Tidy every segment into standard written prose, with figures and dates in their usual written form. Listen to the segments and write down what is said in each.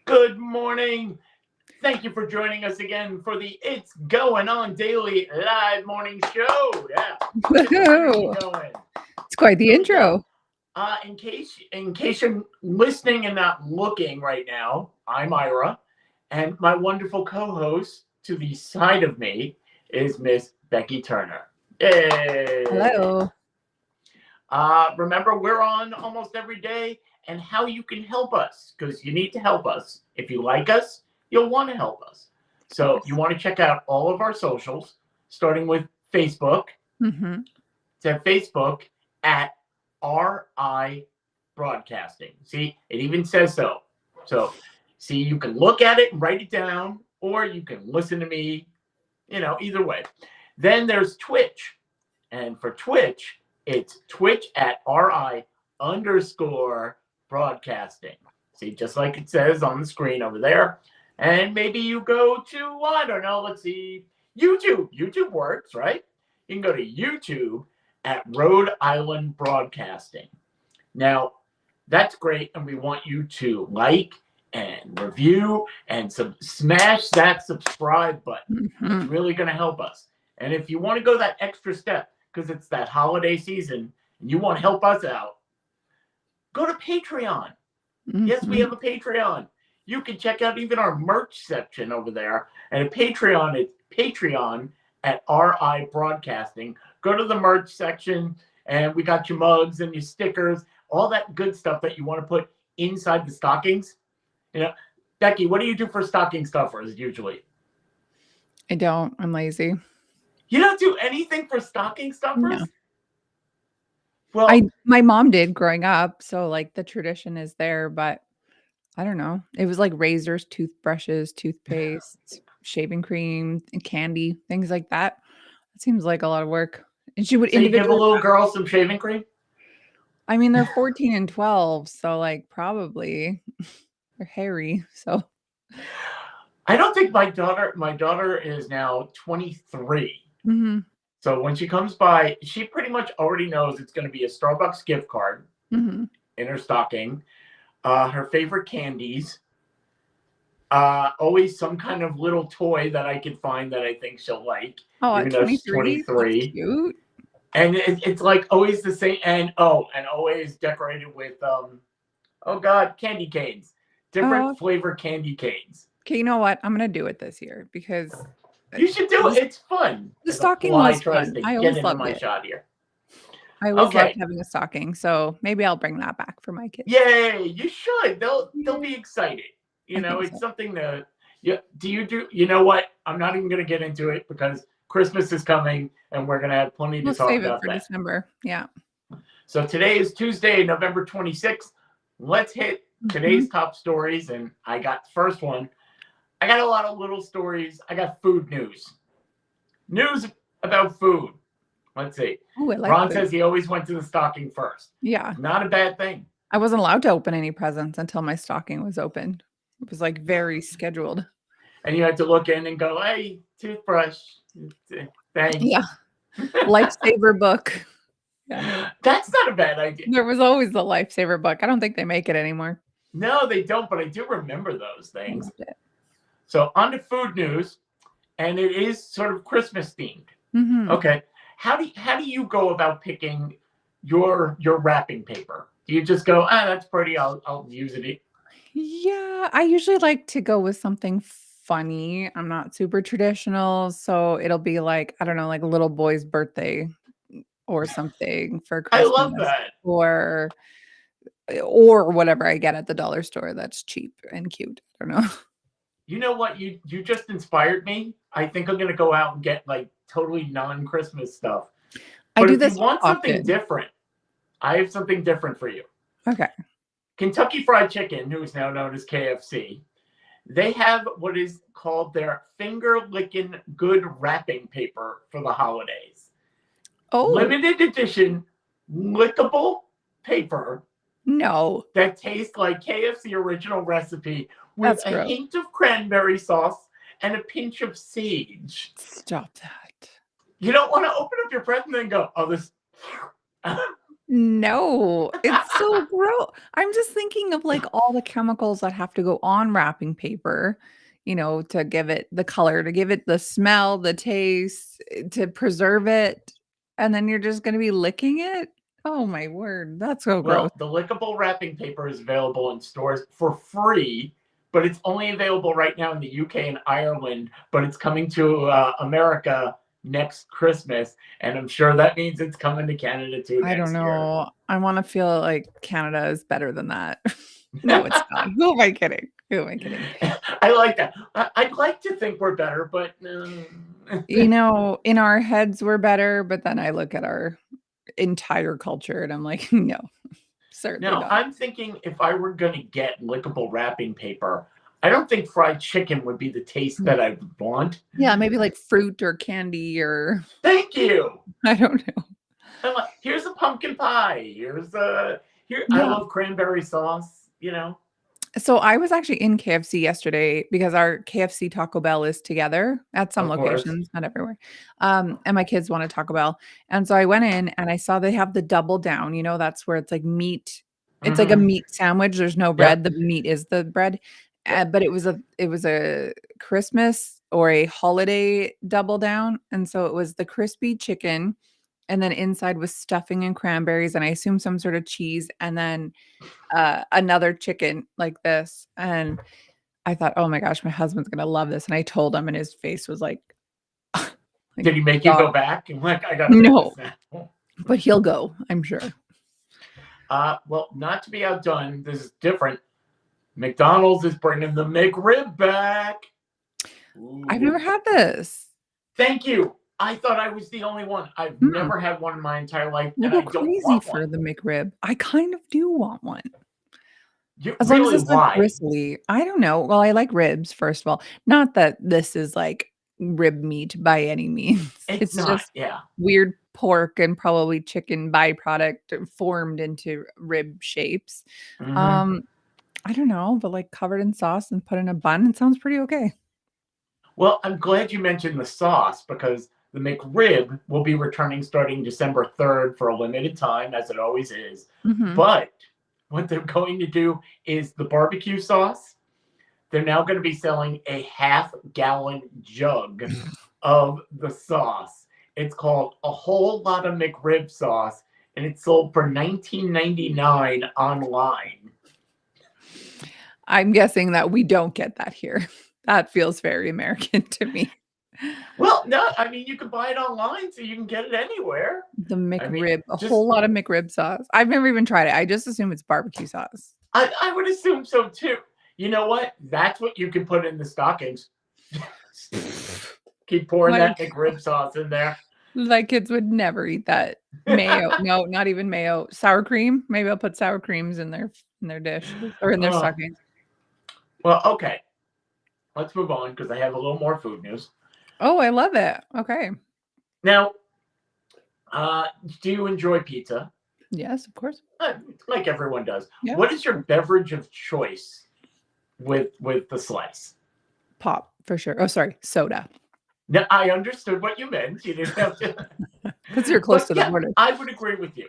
Good morning. Thank you for joining us again for the It's Going On Daily Live Morning Show. Yeah. How's your morning going? It's quite the intro. In case you're listening and not looking right now, I'm Ira, and my wonderful co-host to the side of me is Miss Becky Turner. Yay! Hello. Remember, we're on almost every day, and how you can help us, because you need to help us. If you like us, you'll want to help us. So you want to check out all of our socials, starting with Facebook. Mm-hmm. It's at Facebook at RI Broadcasting. See, it even says so. So, see, you can look at it and write it down, or you can listen to me, either way. Then there's Twitch. And for Twitch, it's Twitch at RI_broadcasting. See, just like it says on the screen over there. And maybe you go to, I don't know, let's see, YouTube. YouTube works, right? You can go to YouTube at Rhode Island Broadcasting. Now, that's great, and we want you to like and review and smash that subscribe button. Mm-hmm. It's really going to help us. And if you want to go that extra step, because it's that holiday season, and you want to help us out, go to Patreon. Mm-hmm. Yes, we have a Patreon. You can check out even our merch section over there. And at Patreon, it's Patreon at RI Broadcasting. Go to the merch section, and we got your mugs and your stickers, all that good stuff that you want to put inside the stockings. Becky, what do you do for stocking stuffers usually? I don't. I'm lazy. You don't do anything for stocking stuffers? No. Well, my mom did growing up, so like the tradition is there, but I don't know. It was like razors, toothbrushes, toothpaste, shaving cream, and candy, things like that. It seems like a lot of work. And she would so you give a individually. little girl some shaving cream? I mean, they're 14 and 12, so like probably they're hairy. So I don't think my daughter is now 23. mm-hmm. So when she comes by, she pretty much already knows it's going to be a Starbucks gift card Mm-hmm. in her stocking, her favorite candies, always some kind of little toy that I can find that I think she'll like. Oh, even at though she's 23? 23. That's cute. And it's like always the same, and always decorated with candy canes, different flavor candy canes. Okay, you know what? I'm gonna do it this year because you should do it. It's fun. The stocking was fun. I always get into loved my it. shot here. I always loved having a stocking, so maybe I'll bring that back for my kids. Yay! You should. They'll be excited. It's something to. You know what? I'm not even gonna get into it because Christmas is coming, and we're gonna have plenty to talk about for December. Yeah. So today is Tuesday, November 26th. Let's hit today's top stories, and I got the first one. I got a lot of little stories. I got food news. News about food. Let's see. Ooh, I like Ron food. says he always went to the stocking first. Yeah. Not a bad thing. I wasn't allowed to open any presents until my stocking was opened. It was like very scheduled. And you had to look in and go, hey, toothbrush. Thanks. Yeah. Lifesaver book. Yeah. That's not a bad idea. There was always the Lifesaver book. I don't think they make it anymore. No, they don't, but I do remember those things. So on to food news, and it is sort of Christmas themed. Mm-hmm. Okay. How do you go about picking your wrapping paper? Do you just go, that's pretty, I'll use it? Yeah, I usually like to go with something funny. I'm not super traditional, so it'll be like, I don't know, like a little boy's birthday or something for Christmas. I love that. Or whatever I get at the dollar store that's cheap and cute. I don't know. You know what? You just inspired me. I think I'm going to go out and get like totally non-Christmas stuff. But I do if this you want often. something different, I have something different for you. Okay. Kentucky Fried Chicken, who is now known as KFC, they have what is called their finger-licking good wrapping paper for the holidays. Oh. Limited edition lickable paper. No. That tastes like KFC original recipe with a hint of cranberry sauce and a pinch of sage. Stop that. You don't want to open up your present and go, oh, this. No, it's so gross. I'm just thinking of like all the chemicals that have to go on wrapping paper, to give it the color, to give it the smell, the taste, to preserve it. And then you're just going to be licking it. Oh my word. That's so gross. Well, the lickable wrapping paper is available in stores for free, but it's only available right now in the UK and Ireland, but it's coming to America next Christmas. And I'm sure that means it's coming to Canada too I don't next year. know. I want to feel like Canada is better than that. No, it's not. Who am I kidding? Who am I kidding? I like that. I'd like to think we're better, but In our heads, we're better, but then I look at our entire culture and I'm like, no, certainly now not. I'm thinking if I were going to get lickable wrapping paper, I don't think fried chicken would be the taste that I would want. Yeah, maybe like fruit or candy or Thank you. I don't know. Here's a pumpkin pie. Here's a here. I Yeah. love cranberry sauce. So I was actually in KFC yesterday because our KFC Taco Bell is together at some Of course. locations, not everywhere. And my kids want a Taco Bell. And so I went in and I saw they have the double down, that's where it's like meat. It's like a Mm-hmm. meat sandwich. There's no Yep. bread. The meat is the bread. Yep. But it was a Christmas or a holiday double down. And so it was the crispy chicken and then inside was stuffing and cranberries and I assume some sort of cheese and then another chicken like this. And I thought, oh my gosh, my husband's gonna love this. And I told him, and his face was like, like Did he make you dog. go back? I'm like, I gotta get No, this now. but he'll go, I'm sure. Well, not to be outdone, this is different. McDonald's is bringing the McRib back. I've never Ooh. had this. Thank you. I thought I was the only one. I've Hmm. never had one in my entire life, We'll and go I don't crazy want for one. the McRib. I kind of do want one. You As long as really it's not why? bristly. I don't know. Well, I like ribs, first of all. Not that this is like rib meat by any means. It's It's not. just Yeah. weird pork and probably chicken byproduct formed into rib shapes. Hmm. Um, I don't know, but like covered in sauce and put in a bun, it sounds pretty okay. Well, I'm glad you mentioned the sauce because the McRib will be returning starting December 3rd for a limited time, as it always is. Mhm. But what they're going to do is the barbecue sauce. They're now going to be selling a half-gallon jug of the sauce. It's called a whole lot of McRib sauce, and it's sold for $19.99 online. I'm guessing that we don't get that here. That feels very American to me. Well, no, I mean you can buy it online, so you can get it anywhere. The I mean, McRib, a just whole lot of McRib sauce. I've never even tried it. I just assume it's barbecue sauce. I would assume so too. You know what? That's what you can put in the stockings. Keep pouring My that McRib sauce in there. my kids would never eat that. Mayo. No, not even mayo. Sour cream? Maybe I'll put sour creams in their dish or in their Oh, stockings. well, okay. Let's move on because I have a little more food news. Oh, I love it. Okay. Now, do you enjoy pizza? Yes, of course. Like everyone does. Yeah. What is your beverage of choice with the slice? Pop for sure. Oh, sorry, soda. Now, I understood what you meant. You didn't have to. Because you're close But to the yeah, border. I would agree with you.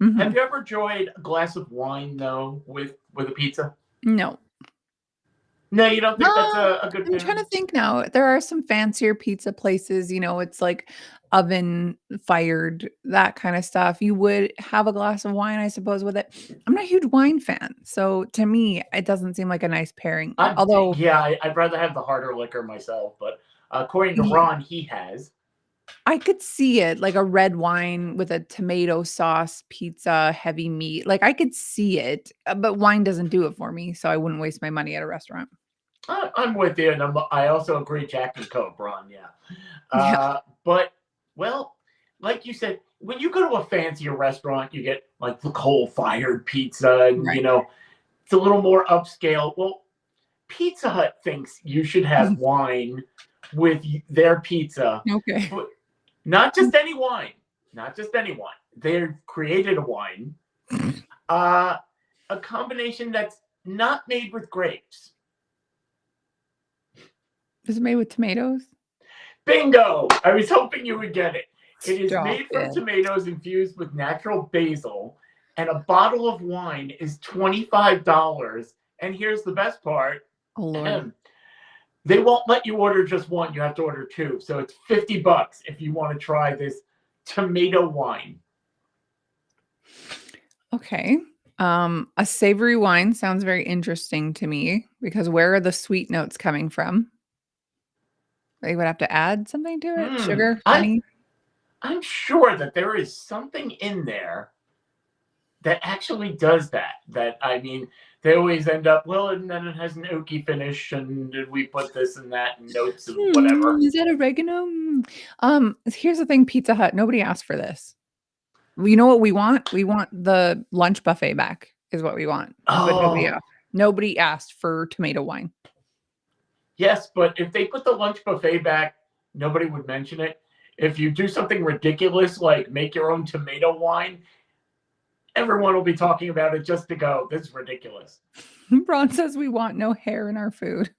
Have Mhm. you ever enjoyed a glass of wine though with a pizza? No. No, you don't think that's Uh, a good I'm trying to thing? think now. There are some fancier pizza places, it's like oven fired, that kind of stuff. You would have a glass of wine, I suppose, with it. I'm not a huge wine fan. So to me, it doesn't seem like a nice pairing. Although, Yeah, I'd rather have the harder liquor myself. But according to yeah, Ron, he has. I could see it like a red wine with a tomato sauce pizza, heavy meat. Like I could see it, but wine doesn't do it for me. So I wouldn't waste my money at a restaurant. I'm with you, and I also agree. Jack and Coke, Ron. Yeah. Yeah. But well, like you said, when you go to a fancier restaurant, you get like the coal-fired pizza, and Right. it's a little more upscale. Well, Pizza Hut thinks you should have wine with their pizza, Okay. but not just any wine. Not just any wine. They've created a wine, uh, a combination that's not made with grapes. Is it made with tomatoes? Bingo! I was hoping you would get it. It is Stop made from it. tomatoes infused with natural basil and a bottle of wine is $25. And here's the best part. Oh Lord. They won't let you order just one. You have to order two. So it's $50 if you want to try this tomato wine. Okay. A savory wine sounds very interesting to me because where are the sweet notes coming from? They would have to add something to it? Hmm. Sugar, honey? I'm sure that there is something in there that actually does that. That, I mean, they always end up, well, and then it has an oaky finish, and we put this and that and notes of whatever. Is that oregano? Here's the thing, Pizza Hut, nobody asked for this. You know what we want? We want the lunch buffet back is what we want. But Oh, nobody asked for tomato wine. yes, but if they put the lunch buffet back, nobody would mention it. If you do something ridiculous like make your own tomato wine, everyone will be talking about it just to go, this is ridiculous. Ron says we want no hair in our food.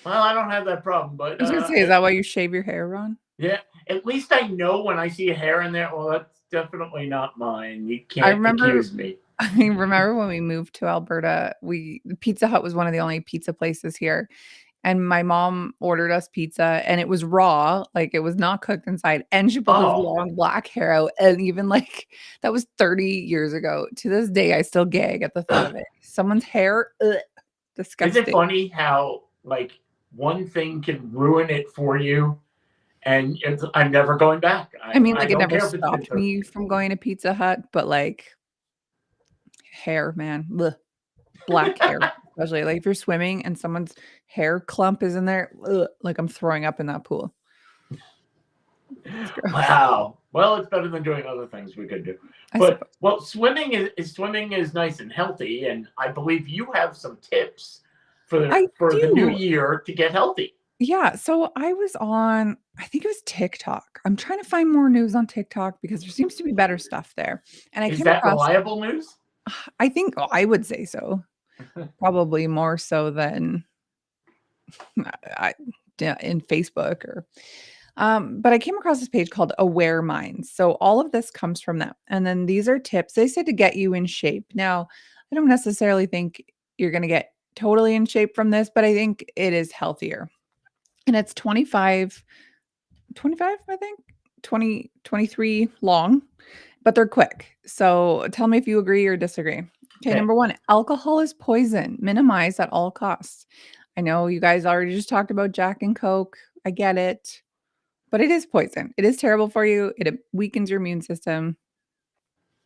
Well, I don't have that problem, but I was gonna say, is that why you shave your hair, Ron? yeah, at least I know when I see a hair in there, well, that's definitely not mine. You I can't remember accuse me. I remember when we moved to Alberta, Pizza Hut was one of the only pizza places here. And my mom ordered us pizza and it was raw, like it was not cooked inside. And she pulled this Oh, long black hair out. And even like that was 30 years ago. To this day, I still gag at the thought of it. Someone's hair, ugh, is it disgusting. funny how like one thing can ruin it for you, and I'm never going back. I mean, I like it don't never care if it's been stopped 30. me from going to Pizza Hut, but like hair, man, ugh, black hair, especially like if you're swimming and someone's hair clump is in there, ugh, like I'm throwing up in that pool. It's gross. Wow. Well, it's better than doing other things we could do. I But suppose. well, swimming is nice and healthy, and I believe you have some tips I for the new do. year to get healthy. Yeah, so I was on, I think it was TikTok. I'm trying to find more news on TikTok because there seems to be better stuff there. And I Is came that across, reliable news? I think, oh, I would say so. Probably more so than I, yeah, in Facebook or but I came across this page called Aware Minds. So all of this comes from them. And then these are tips. They said to get you in shape. Now, I don't necessarily think you're going to get totally in shape from this, but I think it is healthier. And it's 25, I think, 20, 23 long, but they're quick. So tell me if you agree or disagree. Okay, Okay. number one, alcohol is poison. Minimize at all costs. I know you guys already just talked about Jack and Coke. I get it, but it is poison. It is terrible for you. It weakens your immune system.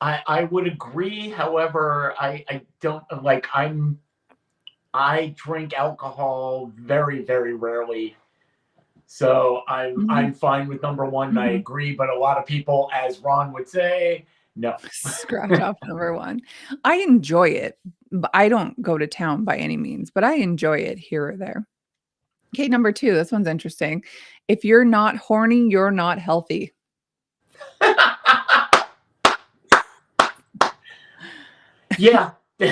I would agree. However, I don't like I drink alcohol very, very rarely. So I'm Mhm, fine with number one, and I mhm. agree. But a lot of people, as Ron would say, no. Scratch off number one. I enjoy it, but I don't go to town by any means, but I enjoy it here or there. Okay, number two, this one's interesting. If you're not horny, you're not healthy. Yeah. Put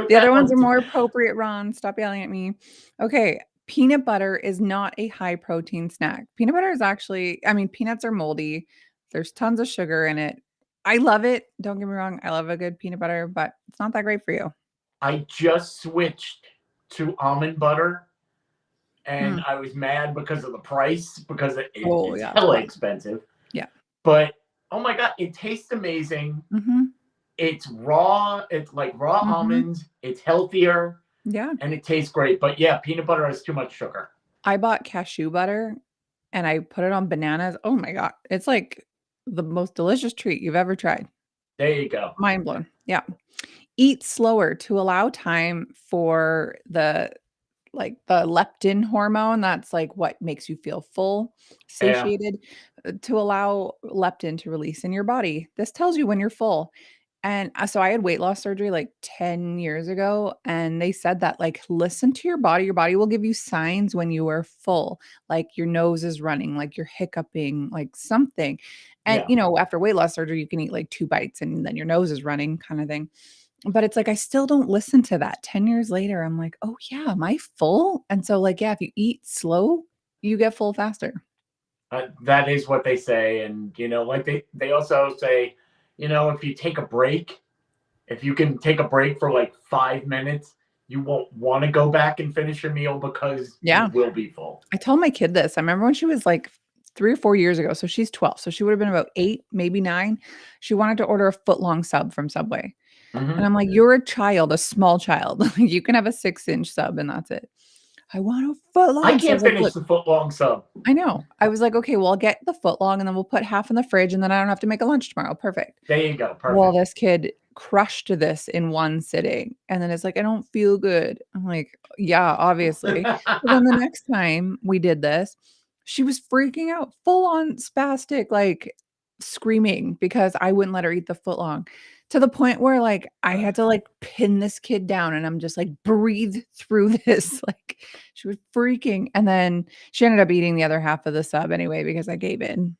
The other that ones one are to more appropriate, Ron. Stop yelling at me. Okay, peanut butter is not a high protein snack. Peanut butter is actually, I mean, peanuts are moldy. There's tons of sugar in it. I love it. Don't get me wrong. I love a good peanut butter, but it's not that great for you. I just switched to almond butter, and Mm. I was mad because of the price, because Oh, it's yeah, it's a hella lot. expensive. Yeah. But oh my god, it tastes amazing. Mhm. It's raw. It's like raw Mhm. almonds. It's healthier, Yeah. and it tastes great. But yeah, peanut butter has too much sugar. I bought cashew butter and I put it on bananas. Oh my god. It's like the most delicious treat you've ever tried. There you go. Mind blown. Yeah. Eat slower to allow time for the leptin hormone, that's like what makes you feel full, Yeah, satiated, to allow leptin to release in your body. This tells you when you're full. And so I had weight loss surgery like 10 years ago, and they said that like listen to your body. Your body will give you signs when you are full, like your nose is running, like you're hiccuping, like something. And yeah. after weight loss surgery, you can eat like 2 bites and then your nose is running kind of thing. But it's like I still don't listen to that. 10 years later, I'm like, "Oh, yeah, am I full?" And so, like, yeah, if you eat slow, you get full faster. That is what they say, and like they also say, if you take a break, If you can take a break for like 5 minutes, you won't want to go back and finish your meal because you Yeah. will be full. I told my kid this. I remember when she was like 3 or 4 years ago, so she's 12, so she would have been about 8, maybe 9. She wanted to order a foot-long sub from Subway, and Hmm. I'm like, "You're a child, a small child. You can have a 6-inch sub and that's it." "I want a I foot-long." So I can't was like, finish "Look." the foot long sub. I know. I was like, "Okay, well, I'll get the foot-long and then we'll put half in the fridge and then I don't have to make a lunch tomorrow. Perfect." There you go. Well, Perfect. this kid crushed this in one sitting, and then it's like, "I don't feel good." I'm like, "Yeah, obviously." But then the next time we did this, she was freaking out, full on spastic, like, screaming because I wouldn't let her eat the footlong, to the point where, like, I had to, like, pin this kid down, and I'm just like, "Breathe through this." Like, she was freaking, and then she ended up eating the other half of the sub anyway because I gave in,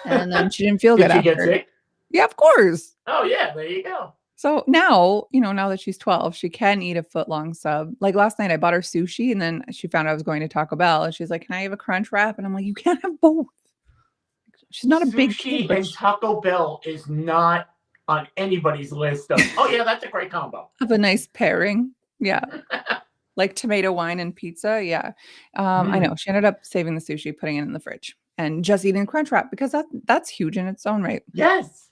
and then she didn't feel Did good she get after. sick? Yeah, of course. Oh yeah, there you go. So now, now that she's 12, she can eat a foot-long sub. Like last night, I bought her sushi and then she found I was going to Taco Bell and she's like, "Can I have a crunch wrap?" And I'm like, "You can't have both." She's not a big kid, Sushi but and Taco Bell is not on anybody's list of, oh yeah, that's a great combo. have a nice pairing. Yeah. Like tomato wine and pizza. Yeah. I Mm, know. She ended up saving the sushi, putting it in the fridge and just eating crunch wrap because that's huge in its own right. yes.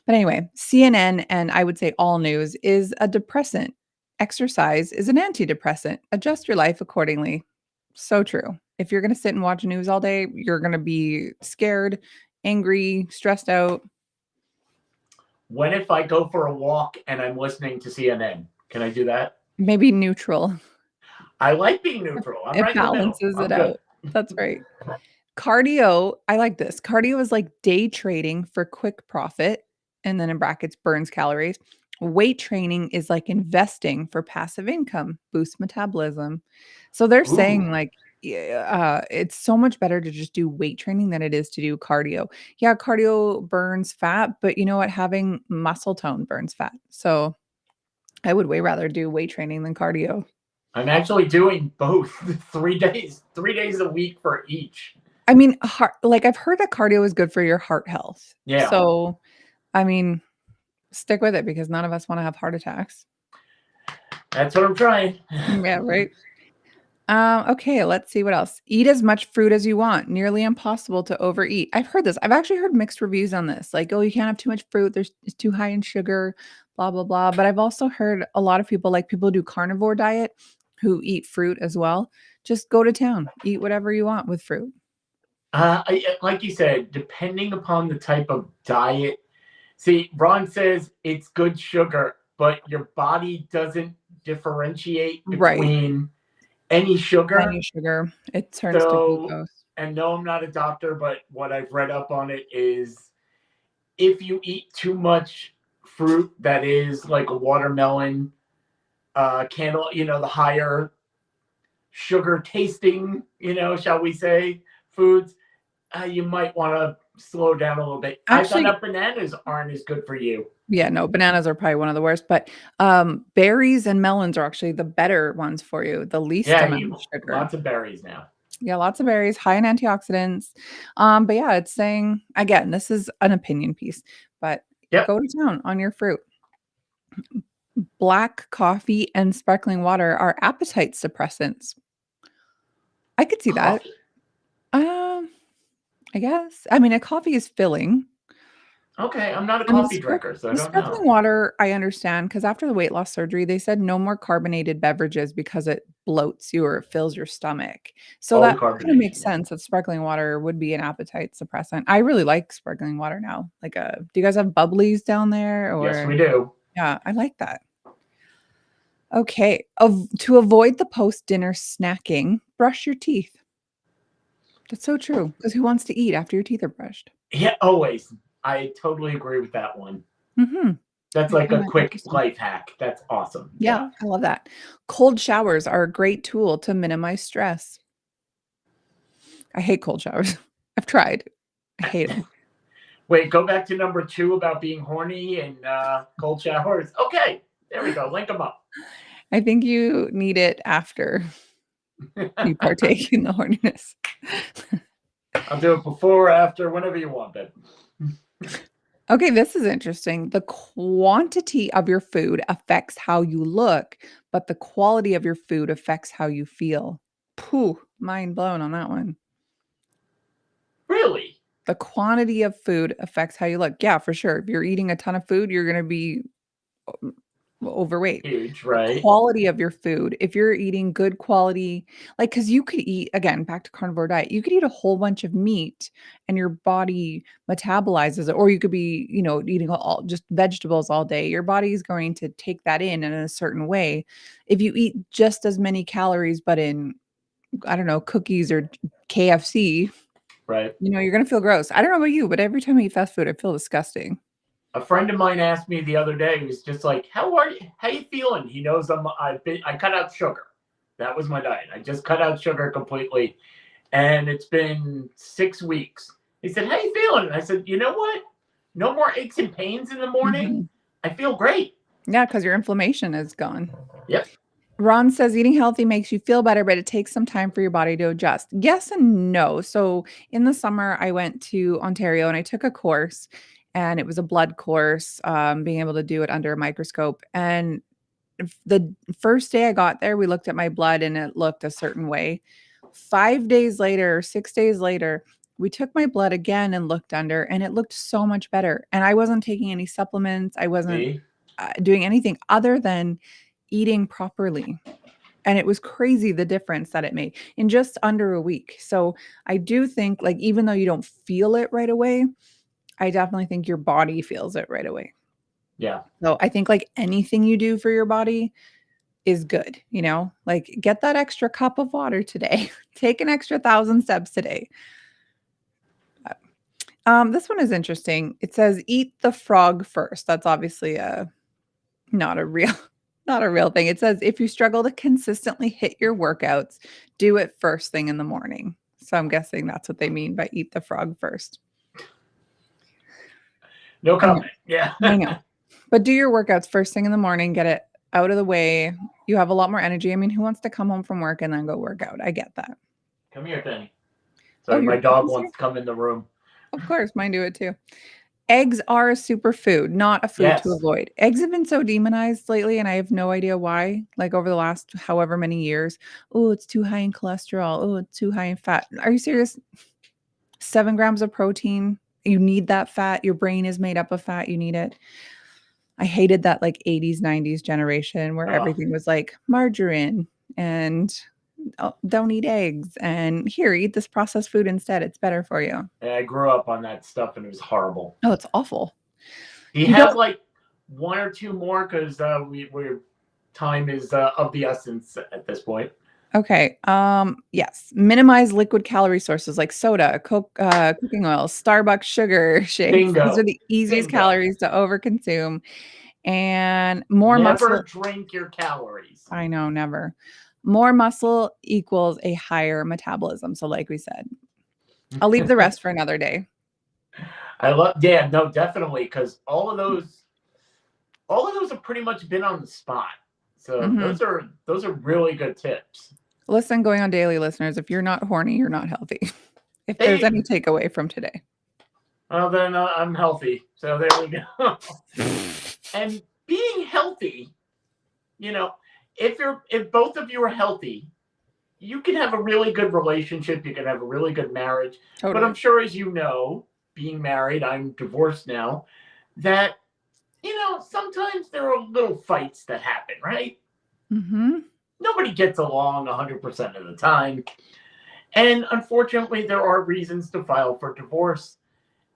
But anyway, CNN and I would say all news is a depressant. Exercise is an antidepressant. Adjust your life accordingly. So true. If you're going to sit and watch news all day, you're going to be scared, angry, stressed out. When if I go for a walk and I'm listening to CNN? Can I do that? Maybe neutral. I like being neutral. I'm It right in the middle. balances it I'm good. out. That's right. Cardio, I like this. Cardio is like day trading for quick profit, and then in brackets, burns calories. Weight training is like investing for passive income, boost metabolism. So they're Ooh. saying like, yeah, it's so much better to just do weight training than it is to do cardio. Yeah, cardio burns fat, but you know what? Having muscle tone burns fat. So I would way rather do weight training than cardio. I'm actually doing both 3 days a week for each. I mean, like I've heard that cardio is good for your heart health. Yeah, So, I mean, stick with it because none of us wanna have heart attacks. that's what I'm trying. Yeah, right? Okay, let's see what else. Eat as much fruit as you want. Nearly impossible to overeat. I've heard this. I've actually heard mixed reviews on this. Like, "Oh, you can't have too much fruit. It's too high in sugar, blah, blah, blah." But I've also heard a lot of people, like people who do carnivore diet who eat fruit as well. Just go to town. Eat whatever you want with fruit. Like you said, depending upon the type of diet. See, Ron says it's good sugar, but your body doesn't differentiate Right. between any sugar. Any sugar, it turns to So, glucose. and no, I'm not a doctor, but what I've read up on it is if you eat too much fruit that is like a watermelon, candle, the higher sugar tasting, shall we say, foods, you might want to slow down a little bit. I found Actually, out bananas aren't as good for you. yeah, no, bananas are probably one of the worst, but, berries and melons are actually the better ones for you, the least Yeah, amount of you sugar. lots of berries now. Yeah, lots of berries, high in antioxidants. But yeah, it's saying again, this is an opinion piece, but Yep. go to town on your fruit. Black coffee and sparkling water are appetite suppressants. I could see that. Coffee. Um, I guess. I mean, a coffee is filling. Okay, I'm not a And coffee drinker, so I the don't know. sparkling water, I understand because after the weight loss surgery, they said no more carbonated beverages because it bloats you or it fills your stomach. So All the that kinda carbonation, makes yeah. sense that sparkling water would be an appetite suppressant. I really like sparkling water now. Like, do you guys have bubblies down there Yes, we or do. yeah, I like that. Okay, to avoid the post-dinner snacking, brush your teeth. That's so true. Because who wants to eat after your teeth are brushed? Yeah, always. I totally agree with that one. Mhm. That's I like find a that quick interesting. life hack. That's awesome. Yeah, Yeah. I love that. Cold showers are a great tool to minimize stress. I hate cold showers. I've tried. I hate them. Wait, go back to number two about being horny and cold showers. Okay, there we go. Link them up. I think you need it after you partake in the horniness. I'll do it before or after, whenever you want, babe. Okay, this is interesting. The quantity of your food affects how you look, but the quality of your food affects how you feel. Pooh, mind blown on that one. Really? The quantity of food affects how you look. Yeah, for sure. If you're eating a ton of food, you're going to be overweight. Huge, The right? quality of your food, if you're eating good quality, like, because you could eat, again, back to carnivore diet, you could eat a whole bunch of meat and your body metabolizes it, or you could be, eating all just vegetables all day. Your body is going to take that in a certain way. If you eat just as many calories, but in, I don't know, cookies or KFC, Right. you're going to feel gross. I don't know about you, but every time I eat fast food, I feel disgusting. A friend of mine asked me the other day, he was just like, "How are you? How you feeling?" He knows I cut out sugar. That was my diet. I just cut out sugar completely. And it's been 6 weeks. He said, "How you feeling?" And I said, "You know what? No more aches and pains in the morning. Mhm. I feel great." Yeah, because your inflammation is gone. Yep. Ron says eating healthy makes you feel better, but it takes some time for your body to adjust. Yes and no. So in the summer, I went to Ontario and I took a course, and it was a blood course, being able to do it under a microscope. And the first day I got there, we looked at my blood and it looked a certain way. 5 days later, 6 days later, we took my blood again and looked under, and it looked so much better. And I wasn't taking any supplements. I wasn't See? doing anything other than eating properly. And it was crazy the difference that it made in just under a week. So I do think, like, even though you don't feel it right away, I definitely think your body feels it right away. Yeah. So I think, like, anything you do for your body is good, like, get that extra cup of water today. Take an extra 1,000 steps today. This one is interesting. It says eat the frog first. That's obviously not a real not a real thing. It says if you struggle to consistently hit your workouts, do it first thing in the morning. So I'm guessing that's what they mean by eat the frog first. No I know. comment. Yeah. I know. But do your workouts first thing in the morning, get it out of the way. You have a lot more energy. I mean, who wants to come home from work and then go work out? I get that. Come here, Danny. Oh, Sorry, your my dog puppy's here? wants to come in the room. Of course, mine do it too. Eggs are a superfood, not a food to Yes. avoid. Eggs have been so demonized lately, and I have no idea why. Like, over the last however many years. Oh, it's too high in cholesterol. Oh, it's too high in fat. Are you serious? 7 grams of protein. You need that fat. Your brain is made up of fat. You need it. I hated that, like, 80s, 90s generation where Oh, everything was like margarine and, oh, don't eat eggs, and here, eat this processed food instead. It's better for you. I grew up on that stuff and it was horrible. Oh, it's awful. Do you You have don't like one or two more? Because we're time is of the essence at this point. Okay. Yes. Minimize liquid calorie sources like soda, Coke, cooking oil, Starbucks sugar shakes. These are Bingo. the easiest Bingo. calories to overconsume. And more Never muscle. drink your calories. I know, never. More muscle equals a higher metabolism. So, like we said, I'll leave the rest for another day. Yeah, no, definitely, because all of those have pretty much been on the spot. So Hmm. those are really good tips. Listen, going on daily, listeners, if you're not horny, you're not healthy. If there's Hey, any takeaway from today. well then I'm healthy. So there we go. And being healthy, you know, if both of you are healthy, you can have a really good relationship. You can have a really good marriage. But I'm Totally. sure, as you know, being married, I'm divorced now, that sometimes there are little fights that happen, right? Hmm. Nobody gets along 100% of the time. And unfortunately, there are reasons to file for divorce.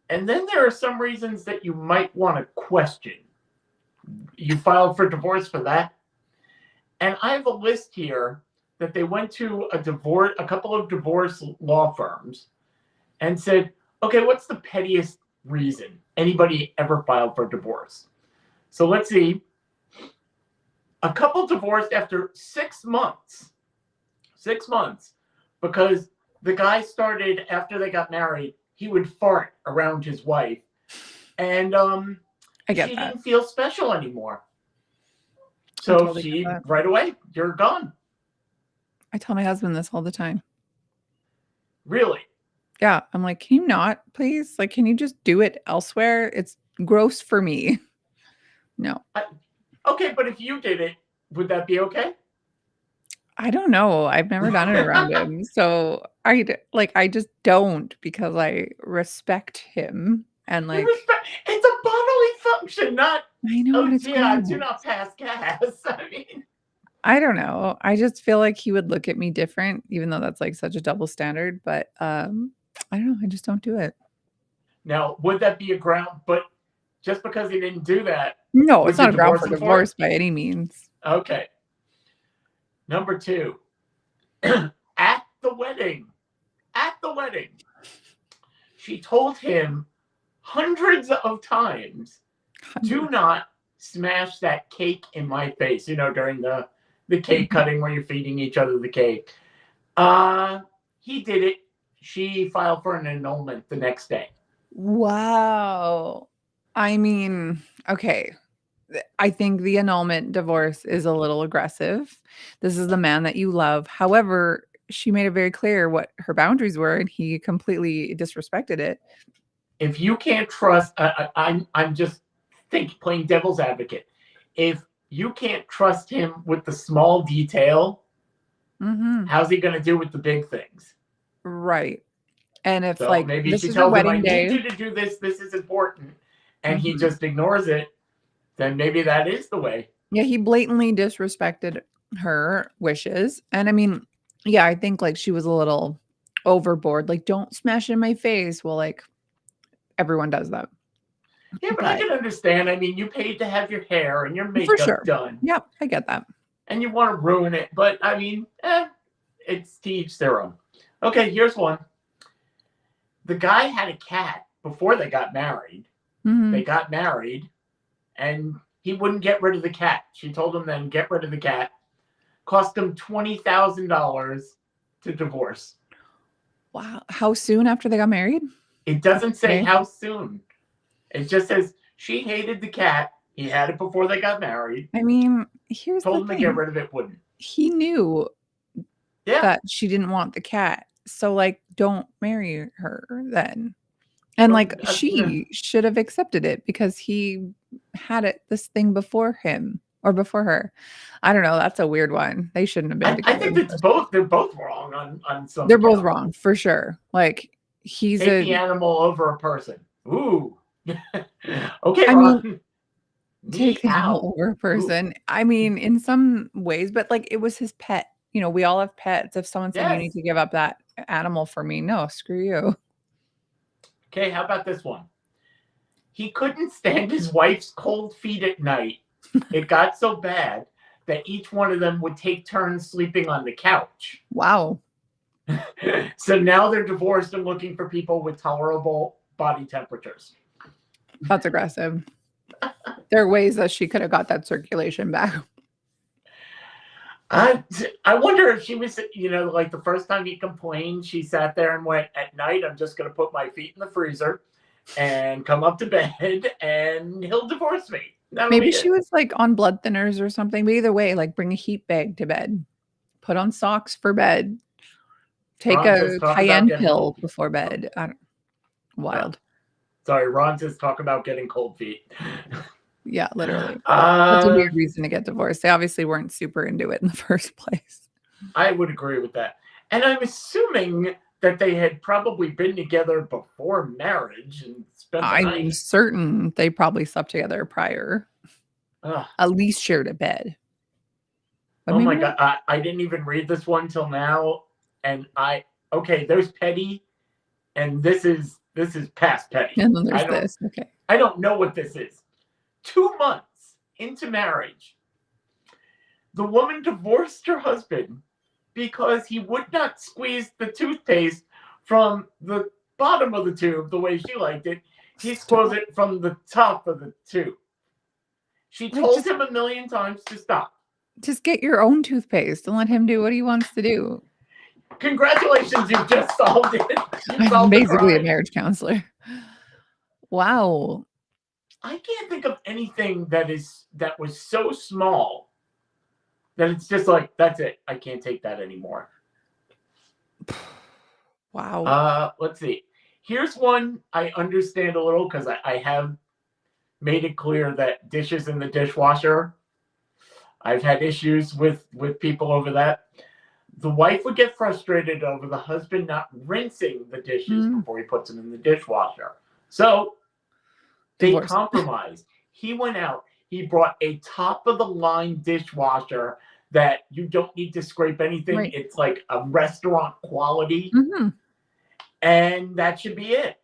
And then there are some reasons that you might want to question. You filed for divorce for that. And I have a list here that they went to a couple of divorce law firms and said, okay, what's the pettiest reason anybody ever filed for divorce? So let's see. A couple divorced after 6 months. 6 months. Because the guy started, after they got married, he would fart around his wife. And I get she that. didn't feel special anymore. I So totally get she, that. right away, you're gone. I tell my husband this all the time. Really? Yeah, I'm like, "Can you not, please? Like, can you just do it elsewhere? It's gross for me. No. Okay, but if you did it, would that be okay? I don't know. I've never done it around him. So I just don't because I respect him and You like respect. It's a bodily function, not. I know, Oh but it's dear, gross. do not pass gas. I mean, I don't know. I just feel like he would look at me different, even though that's like such a double standard. But I don't know. I just don't do it. now would that be a ground? But just because he didn't do that, No, it's would you not a ground divorce for him for it? divorce by any means. Okay. Number two, at the wedding, at the wedding, she told him hundreds of times, "Do not smash that cake in my face." You know, during the cake cutting where you're feeding each other the cake. He did it. She filed for an annulment the next day. Wow. I mean, okay. I think the annulment divorce is a little aggressive. This is the man that you love. However, she made it very clear what her boundaries were, and he completely disrespected it. If you can't trust, I'm just playing devil's advocate. If you can't trust him with the small detail, how's he going to do with the big things? Right. And if So like maybe this she is your tells him, "I wedding need day, you to do this. This is important," and he just ignores it. Then maybe that is the way. yeah, he blatantly disrespected her wishes. And I mean, yeah, I think like she was a little overboard. Like, don't smash in my face. Well, like everyone does that. Yeah, but I But can understand. I mean, you paid to have your hair and your for makeup sure. done, Yeah, I get that. and you want to ruin it. But I mean, it's to each their own. Okay, here's one. The guy had a cat before they got married. They got married, and he wouldn't get rid of the cat. She told him then, "Get rid of the cat." Cost him $20,000 to divorce. Wow. How soon after they got married? It doesn't say Okay. how soon. It just says she hated the cat. He had it before they got married. I mean, here's the Told him to get thing. rid of it, wouldn't. He knew Yeah. that she didn't want the cat. So like don't marry her then. And like she should have accepted it because he had this thing before him or before her. I don't know. That's a weird one. They shouldn't have been I together. think it's both. They're both wrong on some. They're both counts. wrong for sure. Like he's Take the animal over a person. Ooh. Okay, I Ron. mean, take the animal over a person. I mean, in some ways, but like it was his pet. You know, we all have pets. If someone said you need Yes. to give up that animal for me, no, screw you. Okay, how about this one? He couldn't stand his wife's cold feet at night. It got so bad that each one of them would take turns sleeping on the couch. Wow. So now they're divorced and looking for people with tolerable body temperatures. That's aggressive. There are ways that she could have got that circulation back. I wonder if she was, like the first time he complained, she sat there and went, "At night, I'm just going to put my feet in the freezer and come up to bed and he'll divorce me." Maybe she was like on blood thinners or something. But either way, like bring a heat bag to bed, put on socks for bed, take Ron a says, talk about cayenne getting pill cold feet. before bed. Wild. Sorry, Ron says, talk about getting cold feet. Yeah, literally. That's a weird reason to get divorced. They obviously weren't super into it in the first place. I would agree with that. And I'm assuming that they had probably been together before marriage and spent the night. I'm certain they probably slept together prior. At least shared a bed. But oh my God. I didn't even read this one till now. And there's petty. And this is past petty. And then there's this. Okay. I don't know what this is. 2 months into marriage, the woman divorced her husband because he would not squeeze the toothpaste from the bottom of the tube the way she liked it. He squeezed it from the top of the tube. She told him a million times to stop. Just get your own toothpaste and let him do what he wants to do. Congratulations, you just solved it. I'm basically a marriage counselor. Wow. I can't think of anything that was so small that it's just like, that's it. I can't take that anymore. Wow. Let's see. Here's one I understand a little because I have made it clear that dishes in the dishwasher. I've had issues with people over that. The wife would get frustrated over the husband not rinsing the dishes Mm, before he puts them in the dishwasher. So they divorce. compromised. He went out. He brought a top of the line dishwasher that you don't need to scrape anything. Right. It's like a restaurant quality, Mhm. and that should be it.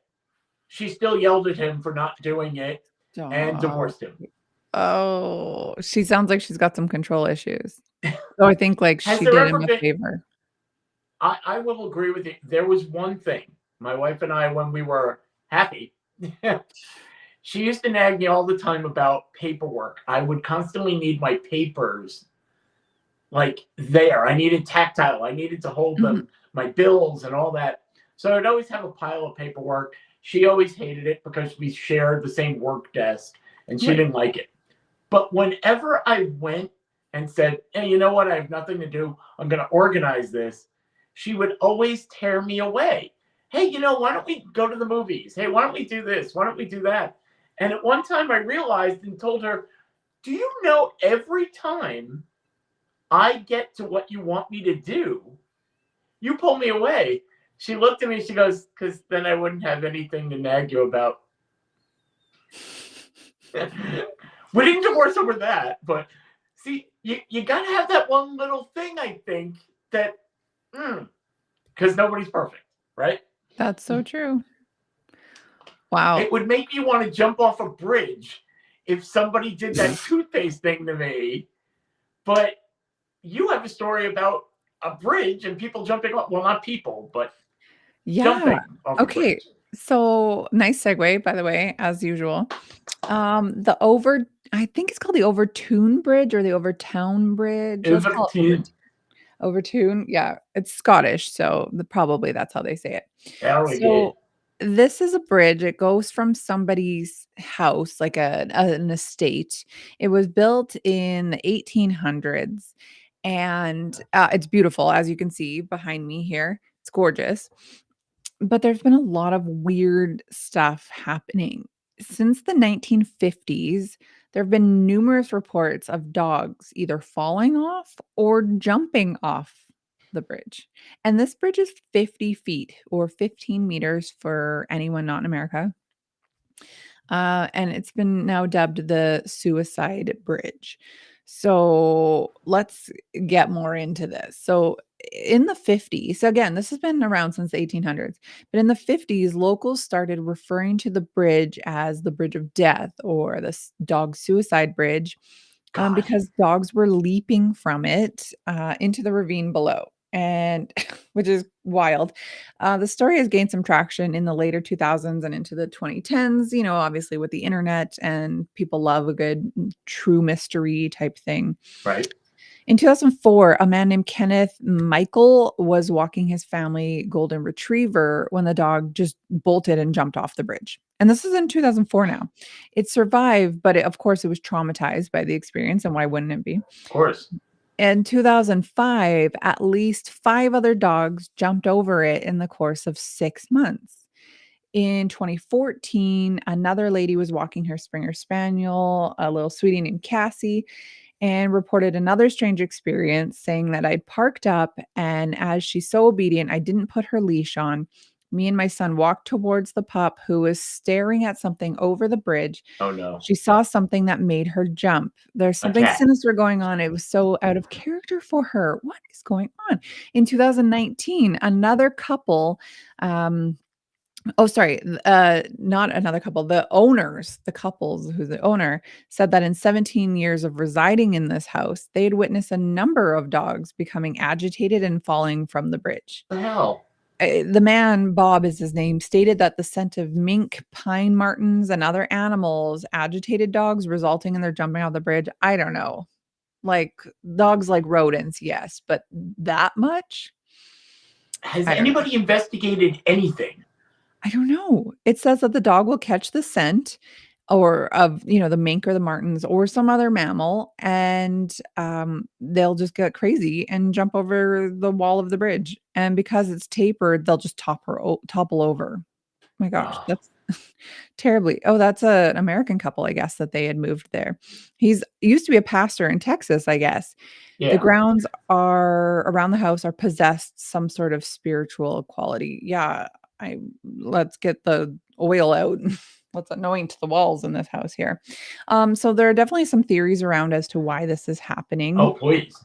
She still yelled at him for not doing it and Stop. divorced him. Oh, she sounds like she's got some control issues. So I think, like, Has she there did ever him a been? favor. I will agree with you. There was one thing. My wife and I, when we were happy, she used to nag me all the time about paperwork. I would constantly need my papers like there. I needed tactile. I needed to hold Mhm. them, my bills and all that. So I'd always have a pile of paperwork. She always hated it because we shared the same work desk and she Right. didn't like it. But whenever I went and said, hey, you know what? I have nothing to do. I'm going to organize this. She would always tear me away. Hey, why don't we go to the movies? Hey, why don't we do this? Why don't we do that? And at one time I realized and told her, do you know every time I get to what you want me to do, you pull me away? She looked at me, she goes, because then I wouldn't have anything to nag you about. We didn't divorce over that, but see, you got to have that one little thing, I think, that, because nobody's perfect, right? That's so true. Wow. It would make me want to jump off a bridge if somebody did that toothpaste thing to me, but you have a story about a bridge and people jumping off. Well, not people, but Yeah. jumping off a Okay. bridge. So, nice segue, by the way, as usual. The over I think it's called the Overtoun Bridge or the Overtown Bridge. Let's call it Everton. Overtoun. Yeah, it's Scottish, so probably that's how they say it. There we So go. this is a bridge. It goes from somebody's house, like an estate. It was built in the 1800s, and it's beautiful, as you can see behind me here. It's gorgeous. But there's been a lot of weird stuff happening. Since the 1950s, there have been numerous reports of dogs either falling off or jumping off the bridge. And this bridge is 50 feet or 15 meters for anyone not in America. And it's been now dubbed the Suicide Bridge. So let's get more into this. So in the 50s, so again, this has been around since the 1800s, but in the 50s, locals started referring to the bridge as the Bridge of Death or the dog suicide bridge God. because dogs were leaping from it into the ravine below. And which is wild. The story has gained some traction in the later 2000s and into the 2010s, obviously with the internet, and people love a good true mystery type thing. Right? In 2004, a man named Kenneth Michael was walking his family golden retriever when the dog just bolted and jumped off the bridge. And this is in 2004 now. It survived, but of course, it was traumatized by the experience. And why wouldn't it be? Of course. In 2005, at least 5 other dogs jumped over it in the course of 6 months. In 2014, another lady was walking her Springer Spaniel, a little sweetie named Cassie, and reported another strange experience, saying that I'd parked up, and as she's so obedient, I didn't put her leash on. Me and my son walked towards the pup who was staring at something over the bridge. Oh, no. She saw something that made her jump. There's A something cat. sinister going on. It was so out of character for her. What is going on? In 2019, another couple, oh, sorry, not another couple, the couples who's the owner said that in 17 years of residing in this house, they had witnessed a number of dogs becoming agitated and falling from the bridge. The hell? The man, Bob is his name, stated that the scent of mink, pine martens, and other animals agitated dogs, resulting in their jumping off the bridge. I don't know. Like dogs like rodents, yes, but that much? Has I don't know. anybody investigated anything? I don't know. It says that the dog will catch the scent or of, the mink or the martens or some other mammal, and they'll just get crazy and jump over the wall of the bridge. And because it's tapered, they'll just topple over. My gosh, Oh, that's Terribly. Oh, that's an American couple, I guess, that they had moved there. He's used to be a pastor in Texas, I guess. The Yeah. grounds are around the house are possessed some sort of spiritual quality. Yeah, I let's get the oil out. What's annoying to the walls in this house here. So there are definitely some theories around as to why this is happening. Oh, please.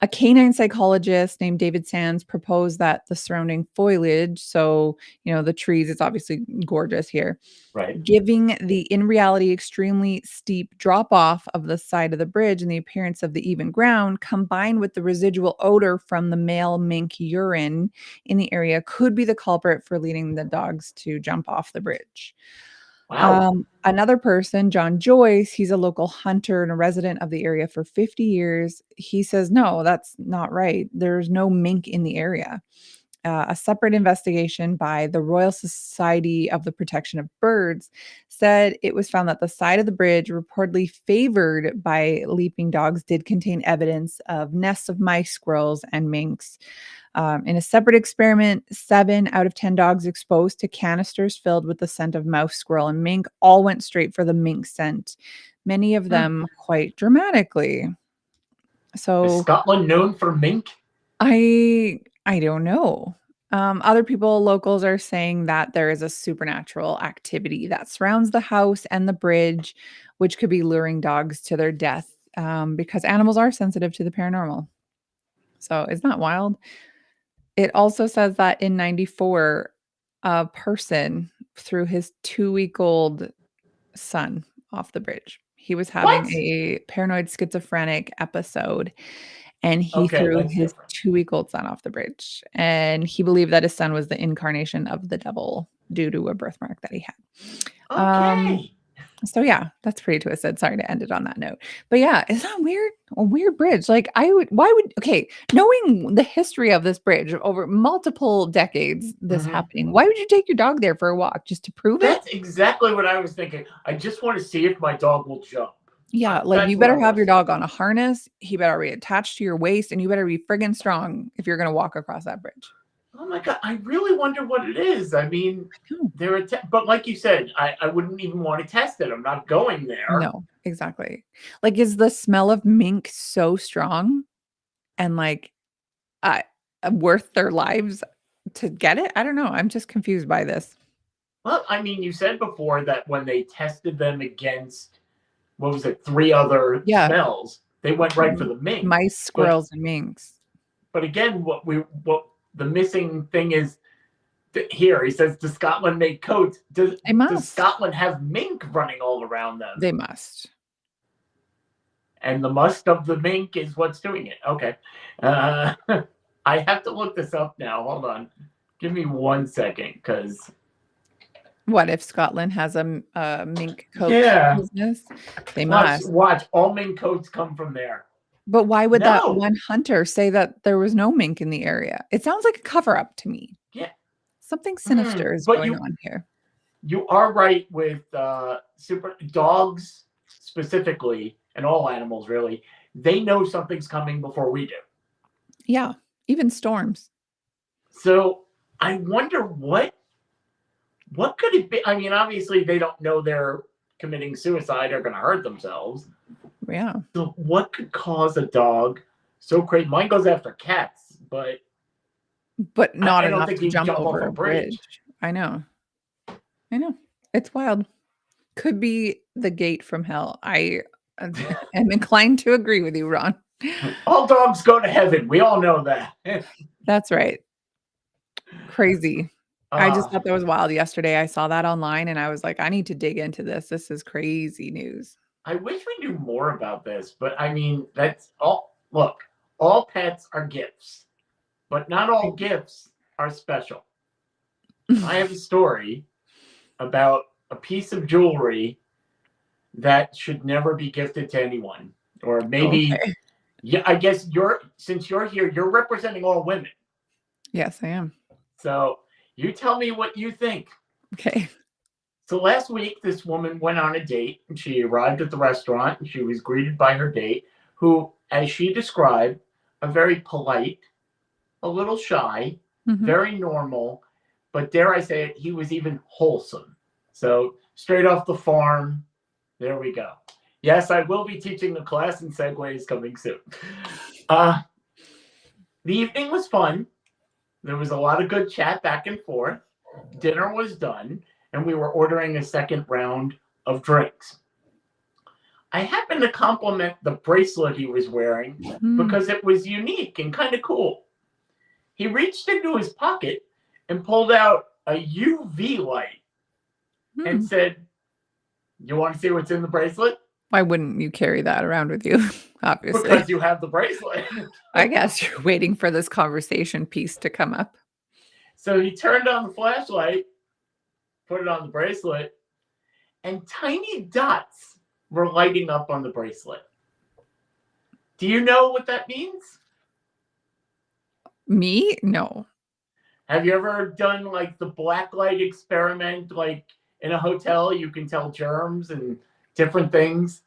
A canine psychologist named David Sands proposed that the surrounding foliage, so, the trees, it's obviously gorgeous here, Right. giving the in reality extremely steep drop off of the side of the bridge and the appearance of the even ground, combined with the residual odor from the male mink urine in the area, could be the culprit for leading the dogs to jump off the bridge. Wow. Another person, John Joyce, he's a local hunter and a resident of the area for 50 years. He says, no, that's not right. There's no mink in the area. A separate investigation by the Royal Society of the Protection of Birds said it was found that the side of the bridge reportedly favored by leaping dogs did contain evidence of nests of mice, squirrels, and minks. In a separate experiment, 7 out of 10 dogs exposed to canisters filled with the scent of mouse, squirrel, and mink all went straight for the mink scent, many of Hmm. them quite dramatically. Is So Scotland known for mink? I don't know. Other people, locals, are saying that there is a supernatural activity that surrounds the house and the bridge, which could be luring dogs to their death, because animals are sensitive to the paranormal. So isn't that wild? It also says that in 94, a person threw his 2-week-old son off the bridge. He was What? having a paranoid schizophrenic episode, and he Okay, threw that's his different. 2-week-old son off the bridge, and he believed that his son was the incarnation of the devil due to a birthmark that he had. Um, Okay. so yeah, that's pretty twisted. Sorry to end it on that note. But yeah, is that weird? A weird bridge. Like okay, knowing the history of this bridge over multiple decades, this Mhm. happening, why would you take your dog there for a walk? Just to prove it? That's exactly what I was thinking. I just want to see if my dog will jump. Yeah, like That's you what I better want have to your see. dog on a harness. He better be attached to your waist, and you better be friggin' strong if you're gonna walk across that bridge. Oh my God, I really wonder what it is. I mean, No, but like you said, I wouldn't even want to test it. I'm not going there. no, exactly. Like, is the smell of mink so strong and like uh, worth their lives to get it? I don't know. I'm just confused by this. Well, I mean, you said before that when they tested them against, what was it, 3 other Yeah, smells, they went right for m- the mink. mice, But squirrels, and minks. but again, what the missing thing is here. He says, "Does Scotland make coats? They Does must. Scotland have mink running all around them?" They must. And the must of the mink is what's doing it. Okay. Uh, I have to look this up now. Hold on. Give me 1 second, because What if Scotland has a mink coat yeah, business? They watch must. watch all mink coats come from there. But why would that No, one hunter say that there was no mink in the area? It sounds like a cover up to me. yeah, Something sinister is but going you on here. you are right with super dogs specifically, and all animals really. They know something's coming before we do. Yeah, even storms. So I wonder what could it be? I mean, obviously they don't know they're committing suicide or going to hurt themselves. Yeah, So what could cause a dog so crazy? Mine goes after cats, but but not I don't enough think to he'd jump jump off over a a bridge. bridge. I know. I know. It's wild. Could be the gate from hell. I am inclined to agree with you, Ron. All dogs go to heaven. We all know that. That's right. Crazy. I just uh, thought that was wild yesterday. I saw that online and I was like, I need to dig into this. This is crazy news. I wish we knew more about this, but I mean, that's all. Look, all pets are gifts, but not all gifts are special. I have a story about a piece of jewelry that should never be gifted to anyone. Or maybe, Okay. yeah, I guess since you're here, you're representing all women. Yes, I am. So you tell me what you think. Okay. So last week, this woman went on a date, and she arrived at the restaurant, and she was greeted by her date, who, as she described, a very polite, a little shy, Mhm. very normal, but dare I say it, he was even wholesome. So straight off the farm, there we go. Yes, I will be teaching a class in segues coming soon. The evening was fun. There was a lot of good chat back and forth. Dinner was done, and we were ordering a second round of drinks. I happened to compliment the bracelet he was wearing because it was unique and kind of cool. He reached into his pocket and pulled out a UV light and said, "You want to see what's in the bracelet?" Why wouldn't you carry that around with you? Obviously. Because you have the bracelet. I guess you're waiting for this conversation piece to come up. So he turned on the flashlight, put it on the bracelet, and tiny dots were lighting up on the bracelet. Do you know what that means? Me? No. Have you ever done like the black light experiment, like in a hotel, you can tell germs and different things?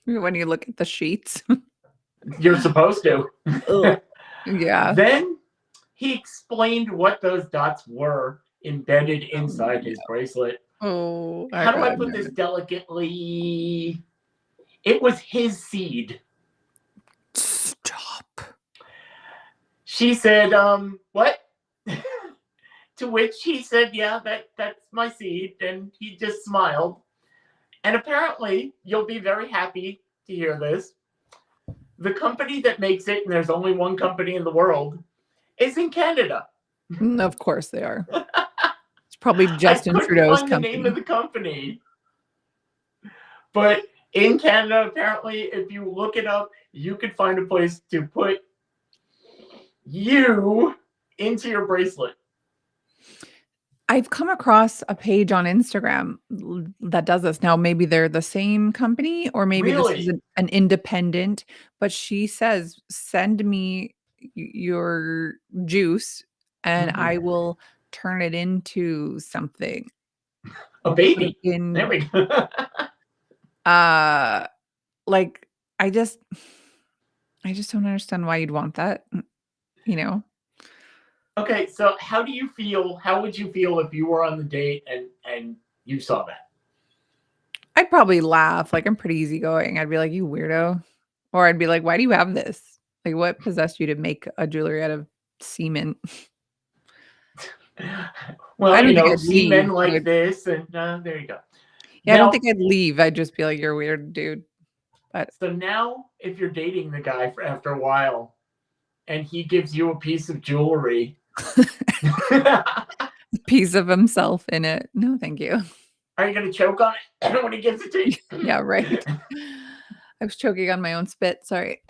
When you look at the sheets. You're supposed to. Yeah. Then he explained what those dots were embedded inside his bracelet. Oh, how do I put this delicately? It was his seed. Stop. She said, what? To which he said, yeah, that's my seed. And he just smiled. And apparently, you'll be very happy to hear this. The company that makes it, and there's only one company in the world, is in Canada. Of course they are. It's probably Justin Trudeau's find company. The name of the company. But in Canada, apparently, if you look it up, you could find a place to put you into your bracelet. I've come across a page on Instagram that does this. Now, maybe they're the same company or maybe this is an independent, but she says, send me your juice and I will turn it into something. A baby. There we go. Like, I just don't understand why you'd want that, you know? Okay, so how would you feel if you were on the date and you saw that? I'd probably laugh. Like, I'm pretty easygoing. I'd be like, you weirdo. Or I'd be like, why do you have this? Like, what possessed you to make a jewelry out of semen? Well, I don't think I'd semen leave. like this, and there you go. Yeah, I don't think I'd leave. I'd just be like, you're weird, dude. But so now, if you're dating the guy after a while, and he gives you a piece of jewelry, a piece of himself in it. No, thank you. Are you gonna choke on it when he gives it to you? Yeah, right. I was choking on my own spit. Sorry.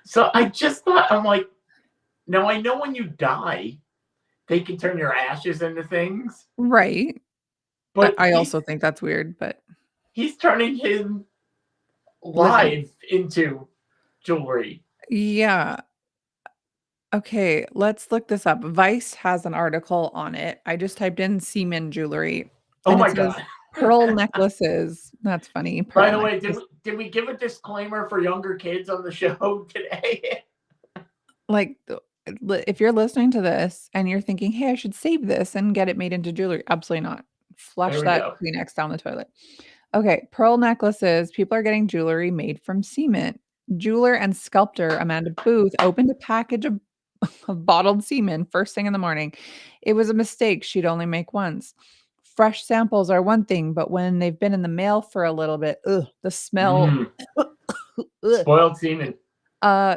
So I just thought, I'm like, now I know when you die, they can turn your ashes into things. Right. But I also think that's weird, but he's turning him live into jewelry. Yeah. Okay, let's look this up. Vice has an article on it. I just typed in semen jewelry. Oh my God. Pearl necklaces. That's funny. By the way, did we give a disclaimer for younger kids on the show today? Like, if you're listening to this and you're thinking, hey, I should save this and get it made into jewelry, absolutely not. Flush that Kleenex down the toilet. Okay, pearl necklaces. People are getting jewelry made from semen. Jeweler and sculptor Amanda Booth opened a package of bottled semen first thing in the morning. It was a mistake. She'd only make once. Fresh samples are one thing, but when they've been in the mail for a little bit, the smell. Spoiled semen.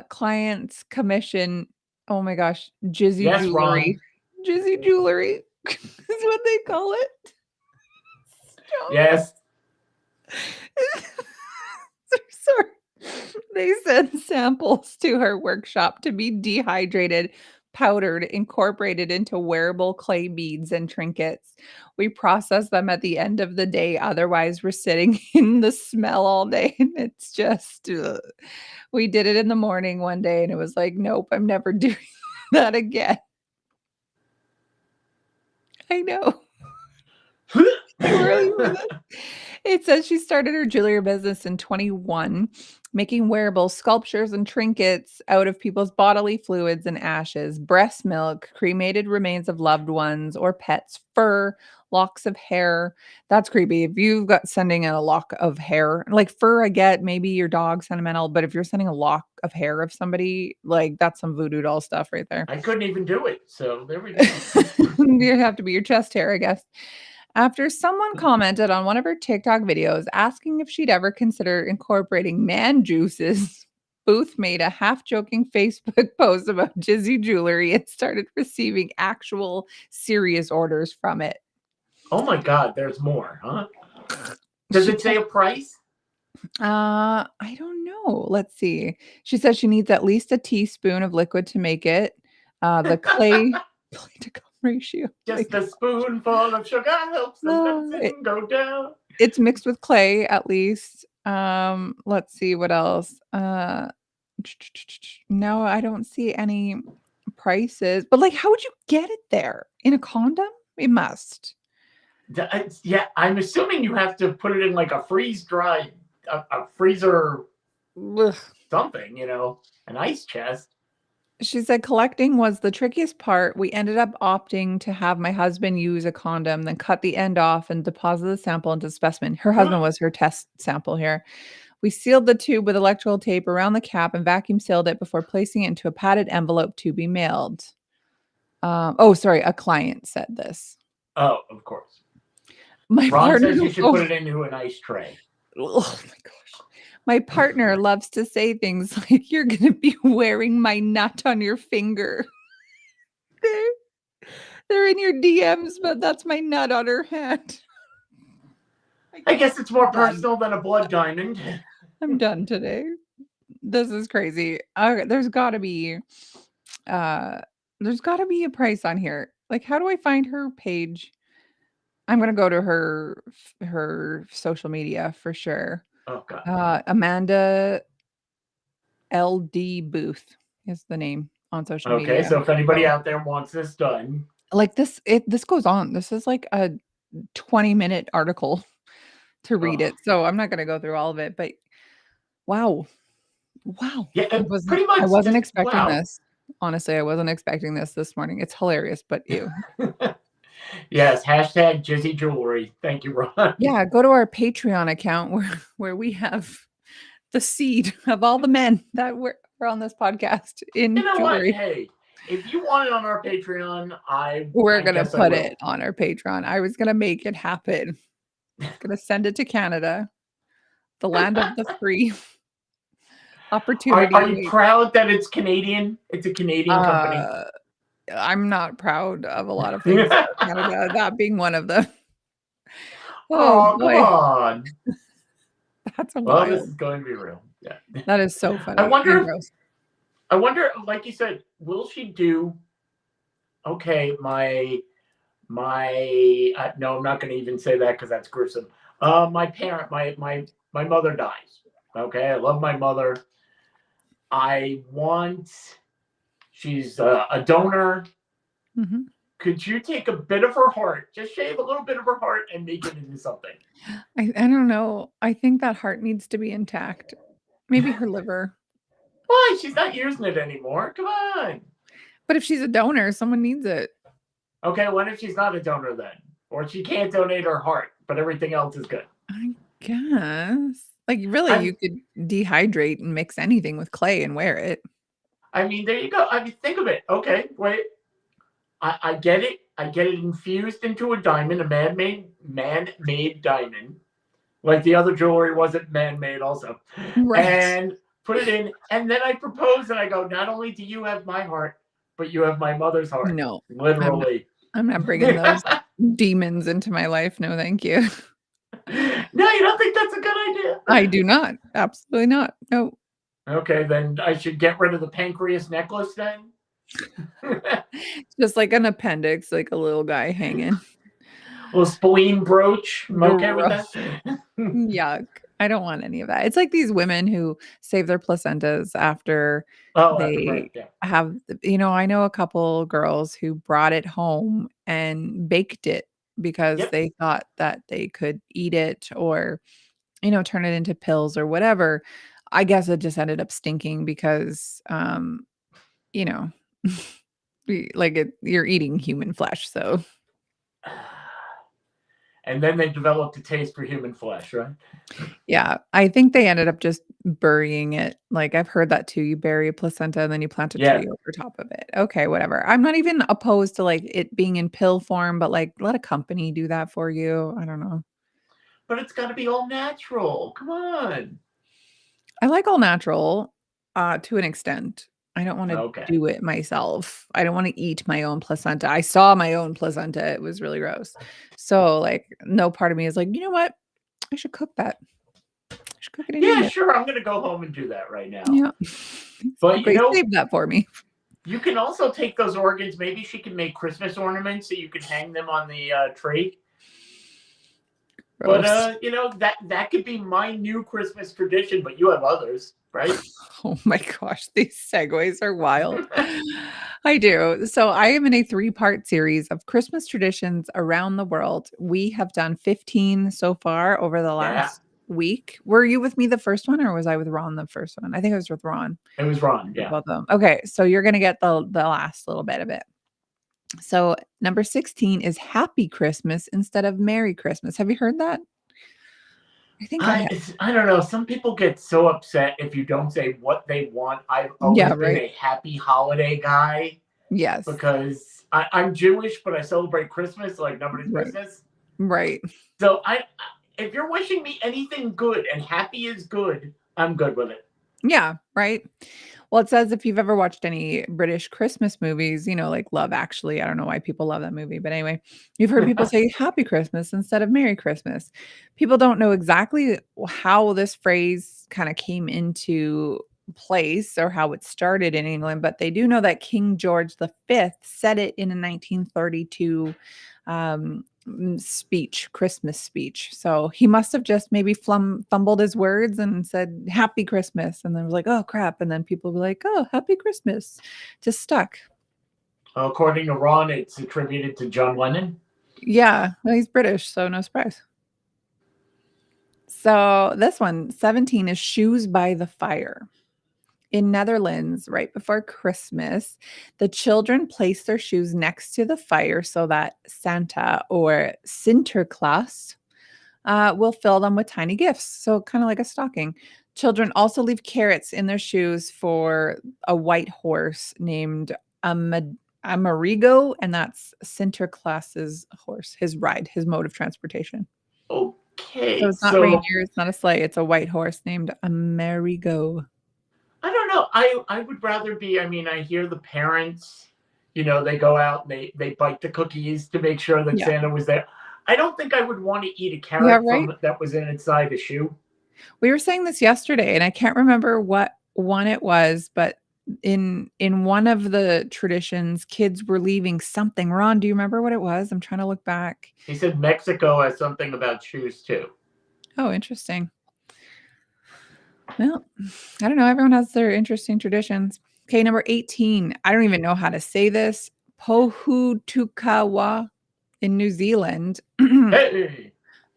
Clients commission. Oh my gosh, jizzy jewelry. Ron. Jizzy jewelry is what they call it. Yes. Sorry. They send samples to her workshop to be dehydrated, powdered, incorporated into wearable clay beads and trinkets. We process them at the end of the day. Otherwise, we're sitting in the smell all day. And it's just, we did it in the morning one day and it was like, nope, I'm never doing that again. I know. Too early for this. It says she started her jewelry business in 21, making wearable sculptures and trinkets out of people's bodily fluids and ashes, breast milk, cremated remains of loved ones or pets, fur, locks of hair. That's creepy. If you've got sending a lock of hair, like fur, I get maybe your dog sentimental, but if you're sending a lock of hair of somebody, like that's some voodoo doll stuff right there. I couldn't even do it. So there we go. You have to be your chest hair, I guess. After someone commented on one of her TikTok videos asking if she'd ever consider incorporating man juices, Booth made a half joking Facebook post about Jizzy jewelry and started receiving actual serious orders from it. Oh my God, there's more, huh? Does it say a price? I don't know. Let's see. She says she needs at least a teaspoon of liquid to make it. The clay to gum ratio. Just a spoonful of sugar helps the medicine go down. It's mixed with clay at least. Let's see what else. No, I don't see any prices. But like, how would you get it there? In a condom? It must. Yeah, I'm assuming you have to put it in like a freeze-dried, a freezer, Ugh. something, an ice chest. She said collecting was the trickiest part. We ended up opting to have my husband use a condom, then cut the end off and deposit the sample into the specimen. Her husband was her test sample here. We sealed the tube with electrical tape around the cap and vacuum sealed it before placing it into a padded envelope to be mailed. A client said this. Oh, of course. My Ron partner says you should put it into an ice tray. Oh my gosh. My partner loves to say things like, "You're going to be wearing my nut on your finger." They're in your DMs, but that's my nut on her hand. I guess it's more personal than a blood diamond. I'm done today. This is crazy. There's got to be a price on here. Like, how do I find her page? I'm gonna go to her social media for sure. Oh God. Amanda LD Booth is the name on social media. Okay, so if anybody out there wants this done, like this goes on. This is like a 20-minute article to read it. So I'm not gonna go through all of it, but wow. Yeah, I wasn't expecting wow. this. Honestly, I wasn't expecting this morning. It's hilarious, but ew. Yes, hashtag Jizzy Jewelry. Thank you, Ron. Yeah, go to our Patreon account where we have the seed of all the men that were on this podcast in jewelry. What? Hey, if you want it on our Patreon, we're gonna put it on our Patreon. I was gonna make it happen. I was gonna send it to Canada, the land of the free. Opportunity. Are you proud that it's Canadian? It's a Canadian company. I'm not proud of a lot of things about Canada, that being one of them. Oh, come on. That's a wild. This is going to be real. Yeah. That is so funny. I wonder, like you said, will she do? Okay, no, I'm not going to even say that because that's gruesome. My parent, my mother dies. Okay, I love my mother. She's a donor. Mm-hmm. Could you take a bit of her heart, just shave a little bit of her heart and make it into something? I don't know. I think that heart needs to be intact. Maybe her liver. Why? She's not using it anymore. Come on. But if she's a donor, someone needs it. Okay, what if she's not a donor then? Or she can't donate her heart, but everything else is good? I guess. Like, really, you could dehydrate and mix anything with clay and wear it. I mean, there you go. I mean, think of it. Okay, wait. I get it. I get it infused into a diamond, a man-made diamond. Like the other jewelry wasn't man-made also. Right. And put it in. And then I propose and I go, not only do you have my heart, but you have my mother's heart. No. Literally. I'm not bringing those demons into my life. No, thank you. No, you don't think that's a good idea? I do not. Absolutely not. No. Okay, then I should get rid of the pancreas necklace then? Just like an appendix, like a little guy hanging. A little spleen brooch. I'm okay with that. Yuck. I don't want any of that. It's like these women who save their placentas after they have, I know a couple girls who brought it home and baked it because Yep. they thought that they could eat it or, turn it into pills or whatever. I guess it just ended up stinking because, you know, you're eating human flesh. So And then they developed a taste for human flesh, right? yeah, I think they ended up just burying it. Like, I've heard that too. You bury a placenta and then you plant a Yeah. tree over top of it. Okay, whatever. I'm not even opposed to like it being in pill form, but like let a company do that for you. I don't know. But it's got to be all natural. Come on. I like all natural to an extent. I don't want to Okay. do it myself. I don't want to eat my own placenta. I saw my own placenta. It was really gross. So like no part of me is like, you know what? I should cook that. I should cook it and eat Yeah, it. sure. I'm going to go home and do that right now. Yeah. But, Great. Save that for me. you can also take those organs. Maybe she can make Christmas ornaments so you can hang them on the tree. But, Gross. that could be my new Christmas tradition, but you have others, right? Oh my gosh, these segues are wild. I do. So I am in a three-part series of Christmas traditions around the world. We have done 15 so far over the Yeah. last week. Were you with me the first one or was I with Ron the first one? I think I was with Ron. It was Ron. Both Yeah. of them. Okay, so you're gonna get the last little bit of it. So number 16 is Happy Christmas instead of Merry Christmas. Have you heard that? I think I I have. I don't know. Some people get so upset if you don't say what they want. I've always Yeah, been right. a happy holiday guy Yes. because I'm Jewish, but I celebrate Christmas like nobody's Right. business. Right. So if you're wishing me anything good and happy is good, I'm good with it. Yeah, right. Well, it says if you've ever watched any British Christmas movies, like Love Actually, I don't know why people love that movie, but anyway, you've heard people say Happy Christmas instead of Merry Christmas. People don't know exactly how this phrase kind of came into place or how it started in England, but they do know that King George V said it in a 1932 Christmas speech. So he must have just maybe fumbled his words and said Happy Christmas, and then was like, oh crap, and then people were like, oh, Happy Christmas, just stuck. According to Ron, it's attributed to John Lennon. Yeah, well, he's British, so no surprise. So this one, 17, is Shoes by the Fire. In Netherlands, right before Christmas, the children place their shoes next to the fire so that Santa or Sinterklaas will fill them with tiny gifts. So kind of like a stocking. Children also leave carrots in their shoes for a white horse named Amerigo, and that's Sinterklaas's horse, his ride, his mode of transportation. So Okay, it's not so reindeer, it's not a sleigh, it's a white horse named Amerigo. I don't know. I would rather be. I mean, I hear the parents. They go out and they bite the cookies to make sure that Yeah. Santa was there. I don't think I would want to eat a Yeah, carrot right? from that was inside the shoe. We were saying this yesterday, and I can't remember what one it was, but in one of the traditions, kids were leaving something. Ron, do you remember what it was? I'm trying to look back. He said Mexico has something about shoes too. Oh, interesting. Well, I don't know. Everyone has their interesting traditions. Okay, number 18. I don't even know how to say this. Pohutukawa in New Zealand. Hey,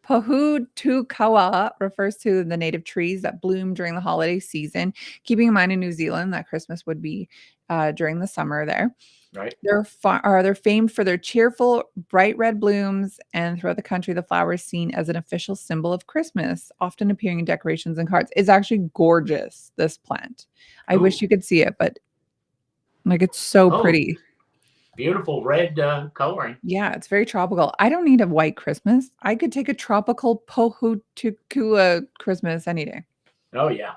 Pohutukawa refers to the native trees that bloom during the holiday season. Keeping in mind in New Zealand that Christmas would be during the summer there. right. They're famed for their cheerful, bright red blooms, and throughout the country, the flower is seen as an official symbol of Christmas, often appearing in decorations and cards. It's actually gorgeous, this plant. I wish Ooh. you could see it, but like it's so Oh, pretty. beautiful red coloring. Yeah, it's very tropical. I don't need a white Christmas. I could take a tropical Pohutukua Christmas any day. Oh yeah.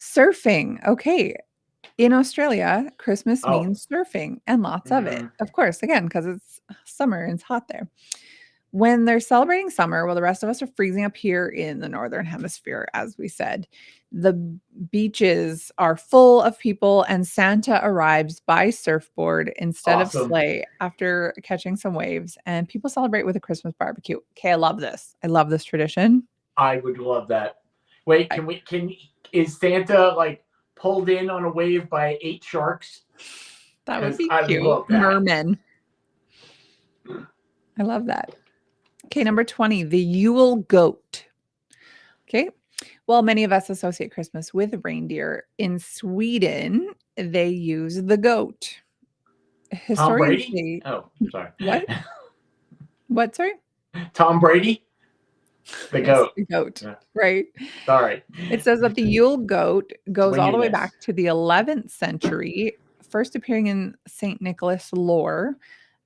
Surfing. Okay. In Australia, Christmas Oh. means surfing and lots of it. Mhm. Of course, again, because it's summer and it's hot there. When they're celebrating summer, while the rest of us are freezing up here in the northern hemisphere, as we said, the beaches are full of people and Santa arrives by surfboard instead of Awesome. sleigh after catching some waves, and people celebrate with a Christmas barbecue. Okay, I love this. I love this tradition. I would love that. Wait, I is Santa like pulled in on a wave by 8 sharks? That would Because be I would cute. love that. Mermen. I love that. Okay, number 20, the Yule goat. Okay. Well, many of us associate Christmas with reindeer. In Sweden, they use the goat. Tom Historians Brady? say, Oh, sorry. what? What, sorry? Tom Brady? The Yes, goat. the goat, Yeah. right? Sorry. It says that the Yule goat goes all the way Swinginess. back to the 11th century, first appearing in St. Nicholas lore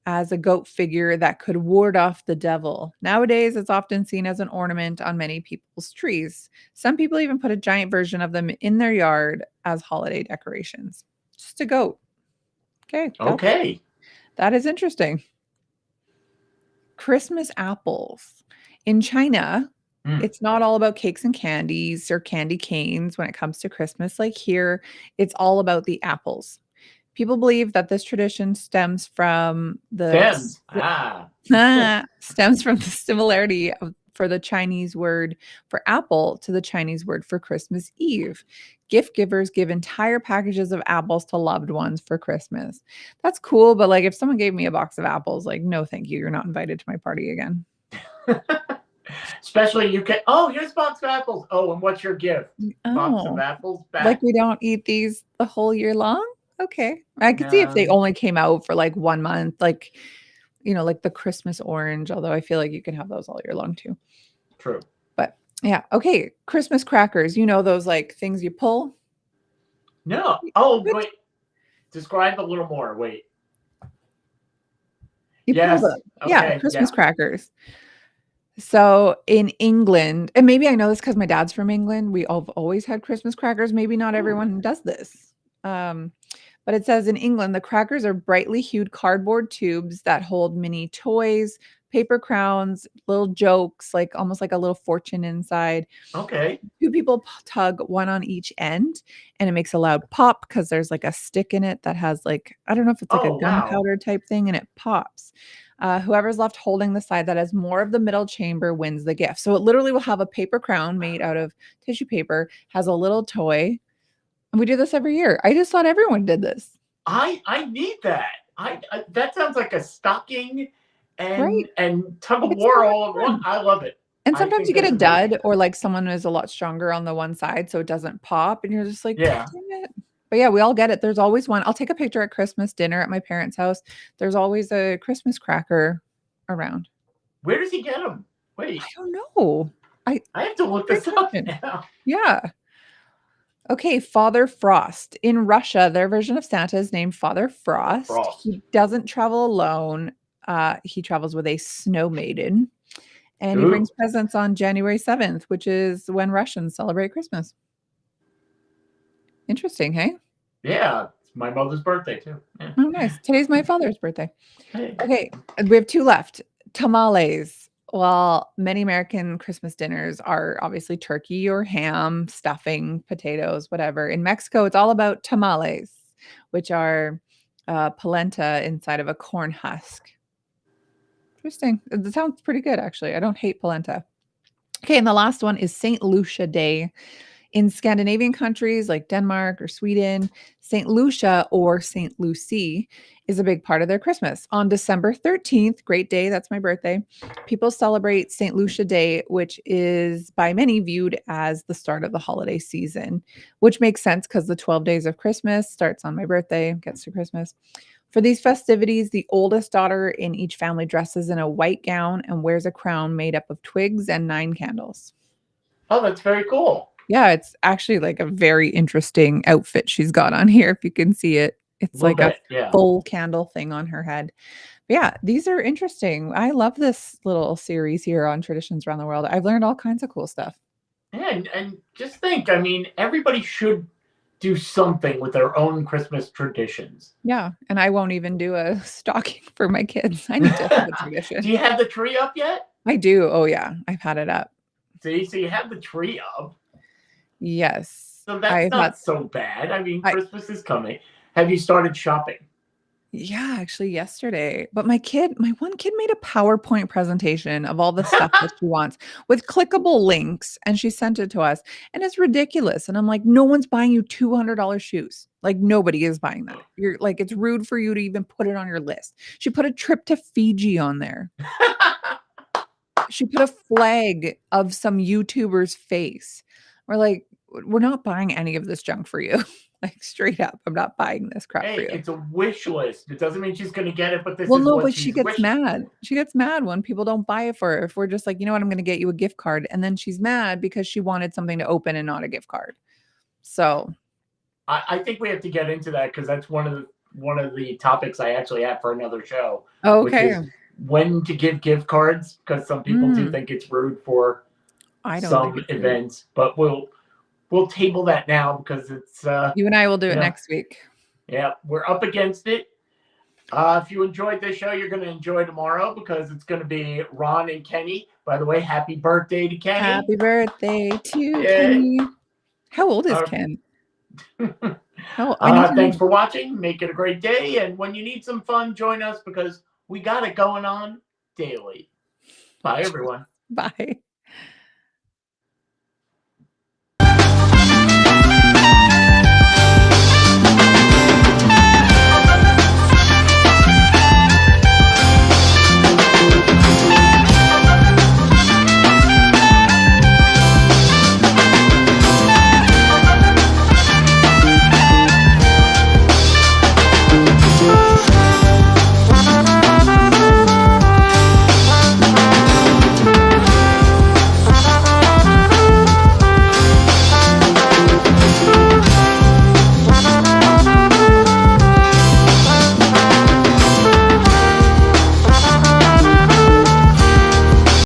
as a goat figure that could ward off the devil. Nowadays, it's often seen as an ornament on many people's trees. Some people even put a giant version of them in their yard as holiday decorations. Just a goat. Okay, Okay. that is interesting. Christmas apples. In China, Mm. it's not all about cakes and candies or candy canes when it comes to Christmas. Like here, it's all about the apples. People believe that this tradition stems from Stems. Ah. stems from the similarity for the Chinese word for apple to the Chinese word for Christmas Eve. Gift givers give entire packages of apples to loved ones for Christmas. That's cool, but like if someone gave me a box of apples, like no, thank you, you're not invited to my party again. Especially you can. Oh, here's a box of apples. Oh, and what's your gift? Box of Oh, apples like back. we don't eat these the whole year long? Okay. I could see if they No. only came out for like 1 month, like like the Christmas orange, although I feel like you can have those all year long too. True. But yeah, okay. Christmas crackers, those like things you pull? No. Oh, What? wait. Describe a little more. Wait. You pull Yes. them. Yeah, Okay. Christmas Yeah. crackers. So in England, and maybe I know this because my dad's from England, we have always had Christmas crackers. Maybe not Ooh. everyone does this. But it says in England, the crackers are brightly hued cardboard tubes that hold mini toys, paper crowns, little jokes, like almost like a little fortune inside. Okay. Two people tug one on each end, and it makes a loud pop because there's like a stick in it that has like, I don't know if it's like a Oh, wow. gunpowder type thing, and it pops. Whoever's left holding the side that has more of the middle chamber wins the gift. So it literally will have a paper crown made out of tissue paper, has a little toy, and we do this every year. I just thought everyone did this. I need that. I that sounds like a stocking Right? and tug of It's so war much all at once. fun. I love it. And I sometimes think you get that's a amazing. dud or like someone is a lot stronger on the one side so it doesn't pop and you're just like, "God Yeah. damn it." But yeah, we all get it. There's always one. I'll take a picture at Christmas dinner at my parents' house. There's always a Christmas cracker around. Where does he get them? I Wait, don't know. I I have to look Great this up question. now. Yeah. Okay, Father Frost. In Russia, their version of Santa is named Father Frost. Frost. He doesn't travel alone. He travels with a snow maiden. And he Ooh. brings presents on January 7th, which is when Russians celebrate Christmas. Interesting, hey? Yeah. It's my mother's birthday too. Yeah. Oh, nice. Today's my father's birthday. Hey. Okay, we have 2 left. Tamales. Well, many American Christmas dinners are obviously turkey or ham, stuffing, potatoes, whatever. In Mexico, it's all about tamales, which are polenta inside of a corn husk. Interesting. It sounds pretty good, actually. I don't hate polenta. Okay, and the last one is St. Lucia Day. In Scandinavian countries like Denmark or Sweden, St. Lucia or St. Lucy is a big part of their Christmas. On December 13th, great day, that's my birthday, people celebrate St. Lucia Day, which is by many viewed as the start of the holiday season, which makes sense because the 12 days of Christmas starts on my birthday, gets to Christmas. For these festivities, the oldest daughter in each family dresses in a white gown and wears a crown made up of twigs and 9 candles. Oh, that's very cool. Yeah, it's actually like a very interesting outfit she's got on here, if you can see it. A It's little like a bit. Yeah. full candle thing on her head. But yeah, these are interesting. I love this little series here on traditions around the world. I've learned all kinds of cool stuff. And just think, I mean, everybody should do something with their own Christmas traditions. Yeah, and I won't even do a stocking for my kids. I need to have a tradition. Do you have the tree up yet? I do. Oh yeah, I've had it up. See, so you have the tree up. Yes. So that's I've had not so bad. I mean, Christmas is coming. Have you started shopping? Yeah, actually yesterday. But my one kid made a PowerPoint presentation of all the stuff that she wants with clickable links and she sent it to us. And it's ridiculous. And I'm like, no one's buying you $200 shoes. Like nobody is buying that. You're like, it's rude for you to even put it on your list. She put a trip to Fiji on there. She put a flag of some YouTuber's face. We're like, we're not buying any of this junk for you. Like straight up, I'm not buying this crap for Hey, you. it's a wish list. It doesn't mean she's going to get it, but this Well, is no, what but she she's gets wishing. mad. She gets mad when people don't buy it for her. If we're just like, you know what, I'm going to get you a gift card. And then she's mad because she wanted something to open and not a gift card. So I think we have to get into that because that's one of the topics I actually have for another show, which okay. is when to give gift cards, because some people do think it's rude for I don't think some it's rude. events. But we'll table that now because it's You and I will do you it know, next week. yeah, we're up against it. If you enjoyed this show, you're going to enjoy tomorrow because it's going to be Ron and Kenny. By the way, happy birthday to Kenny. Happy birthday to Yeah. Kenny. How old is Ken? Thanks for watching. Make it a great day. And when you need some fun, join us because we got it going on daily. Bye, everyone. Bye.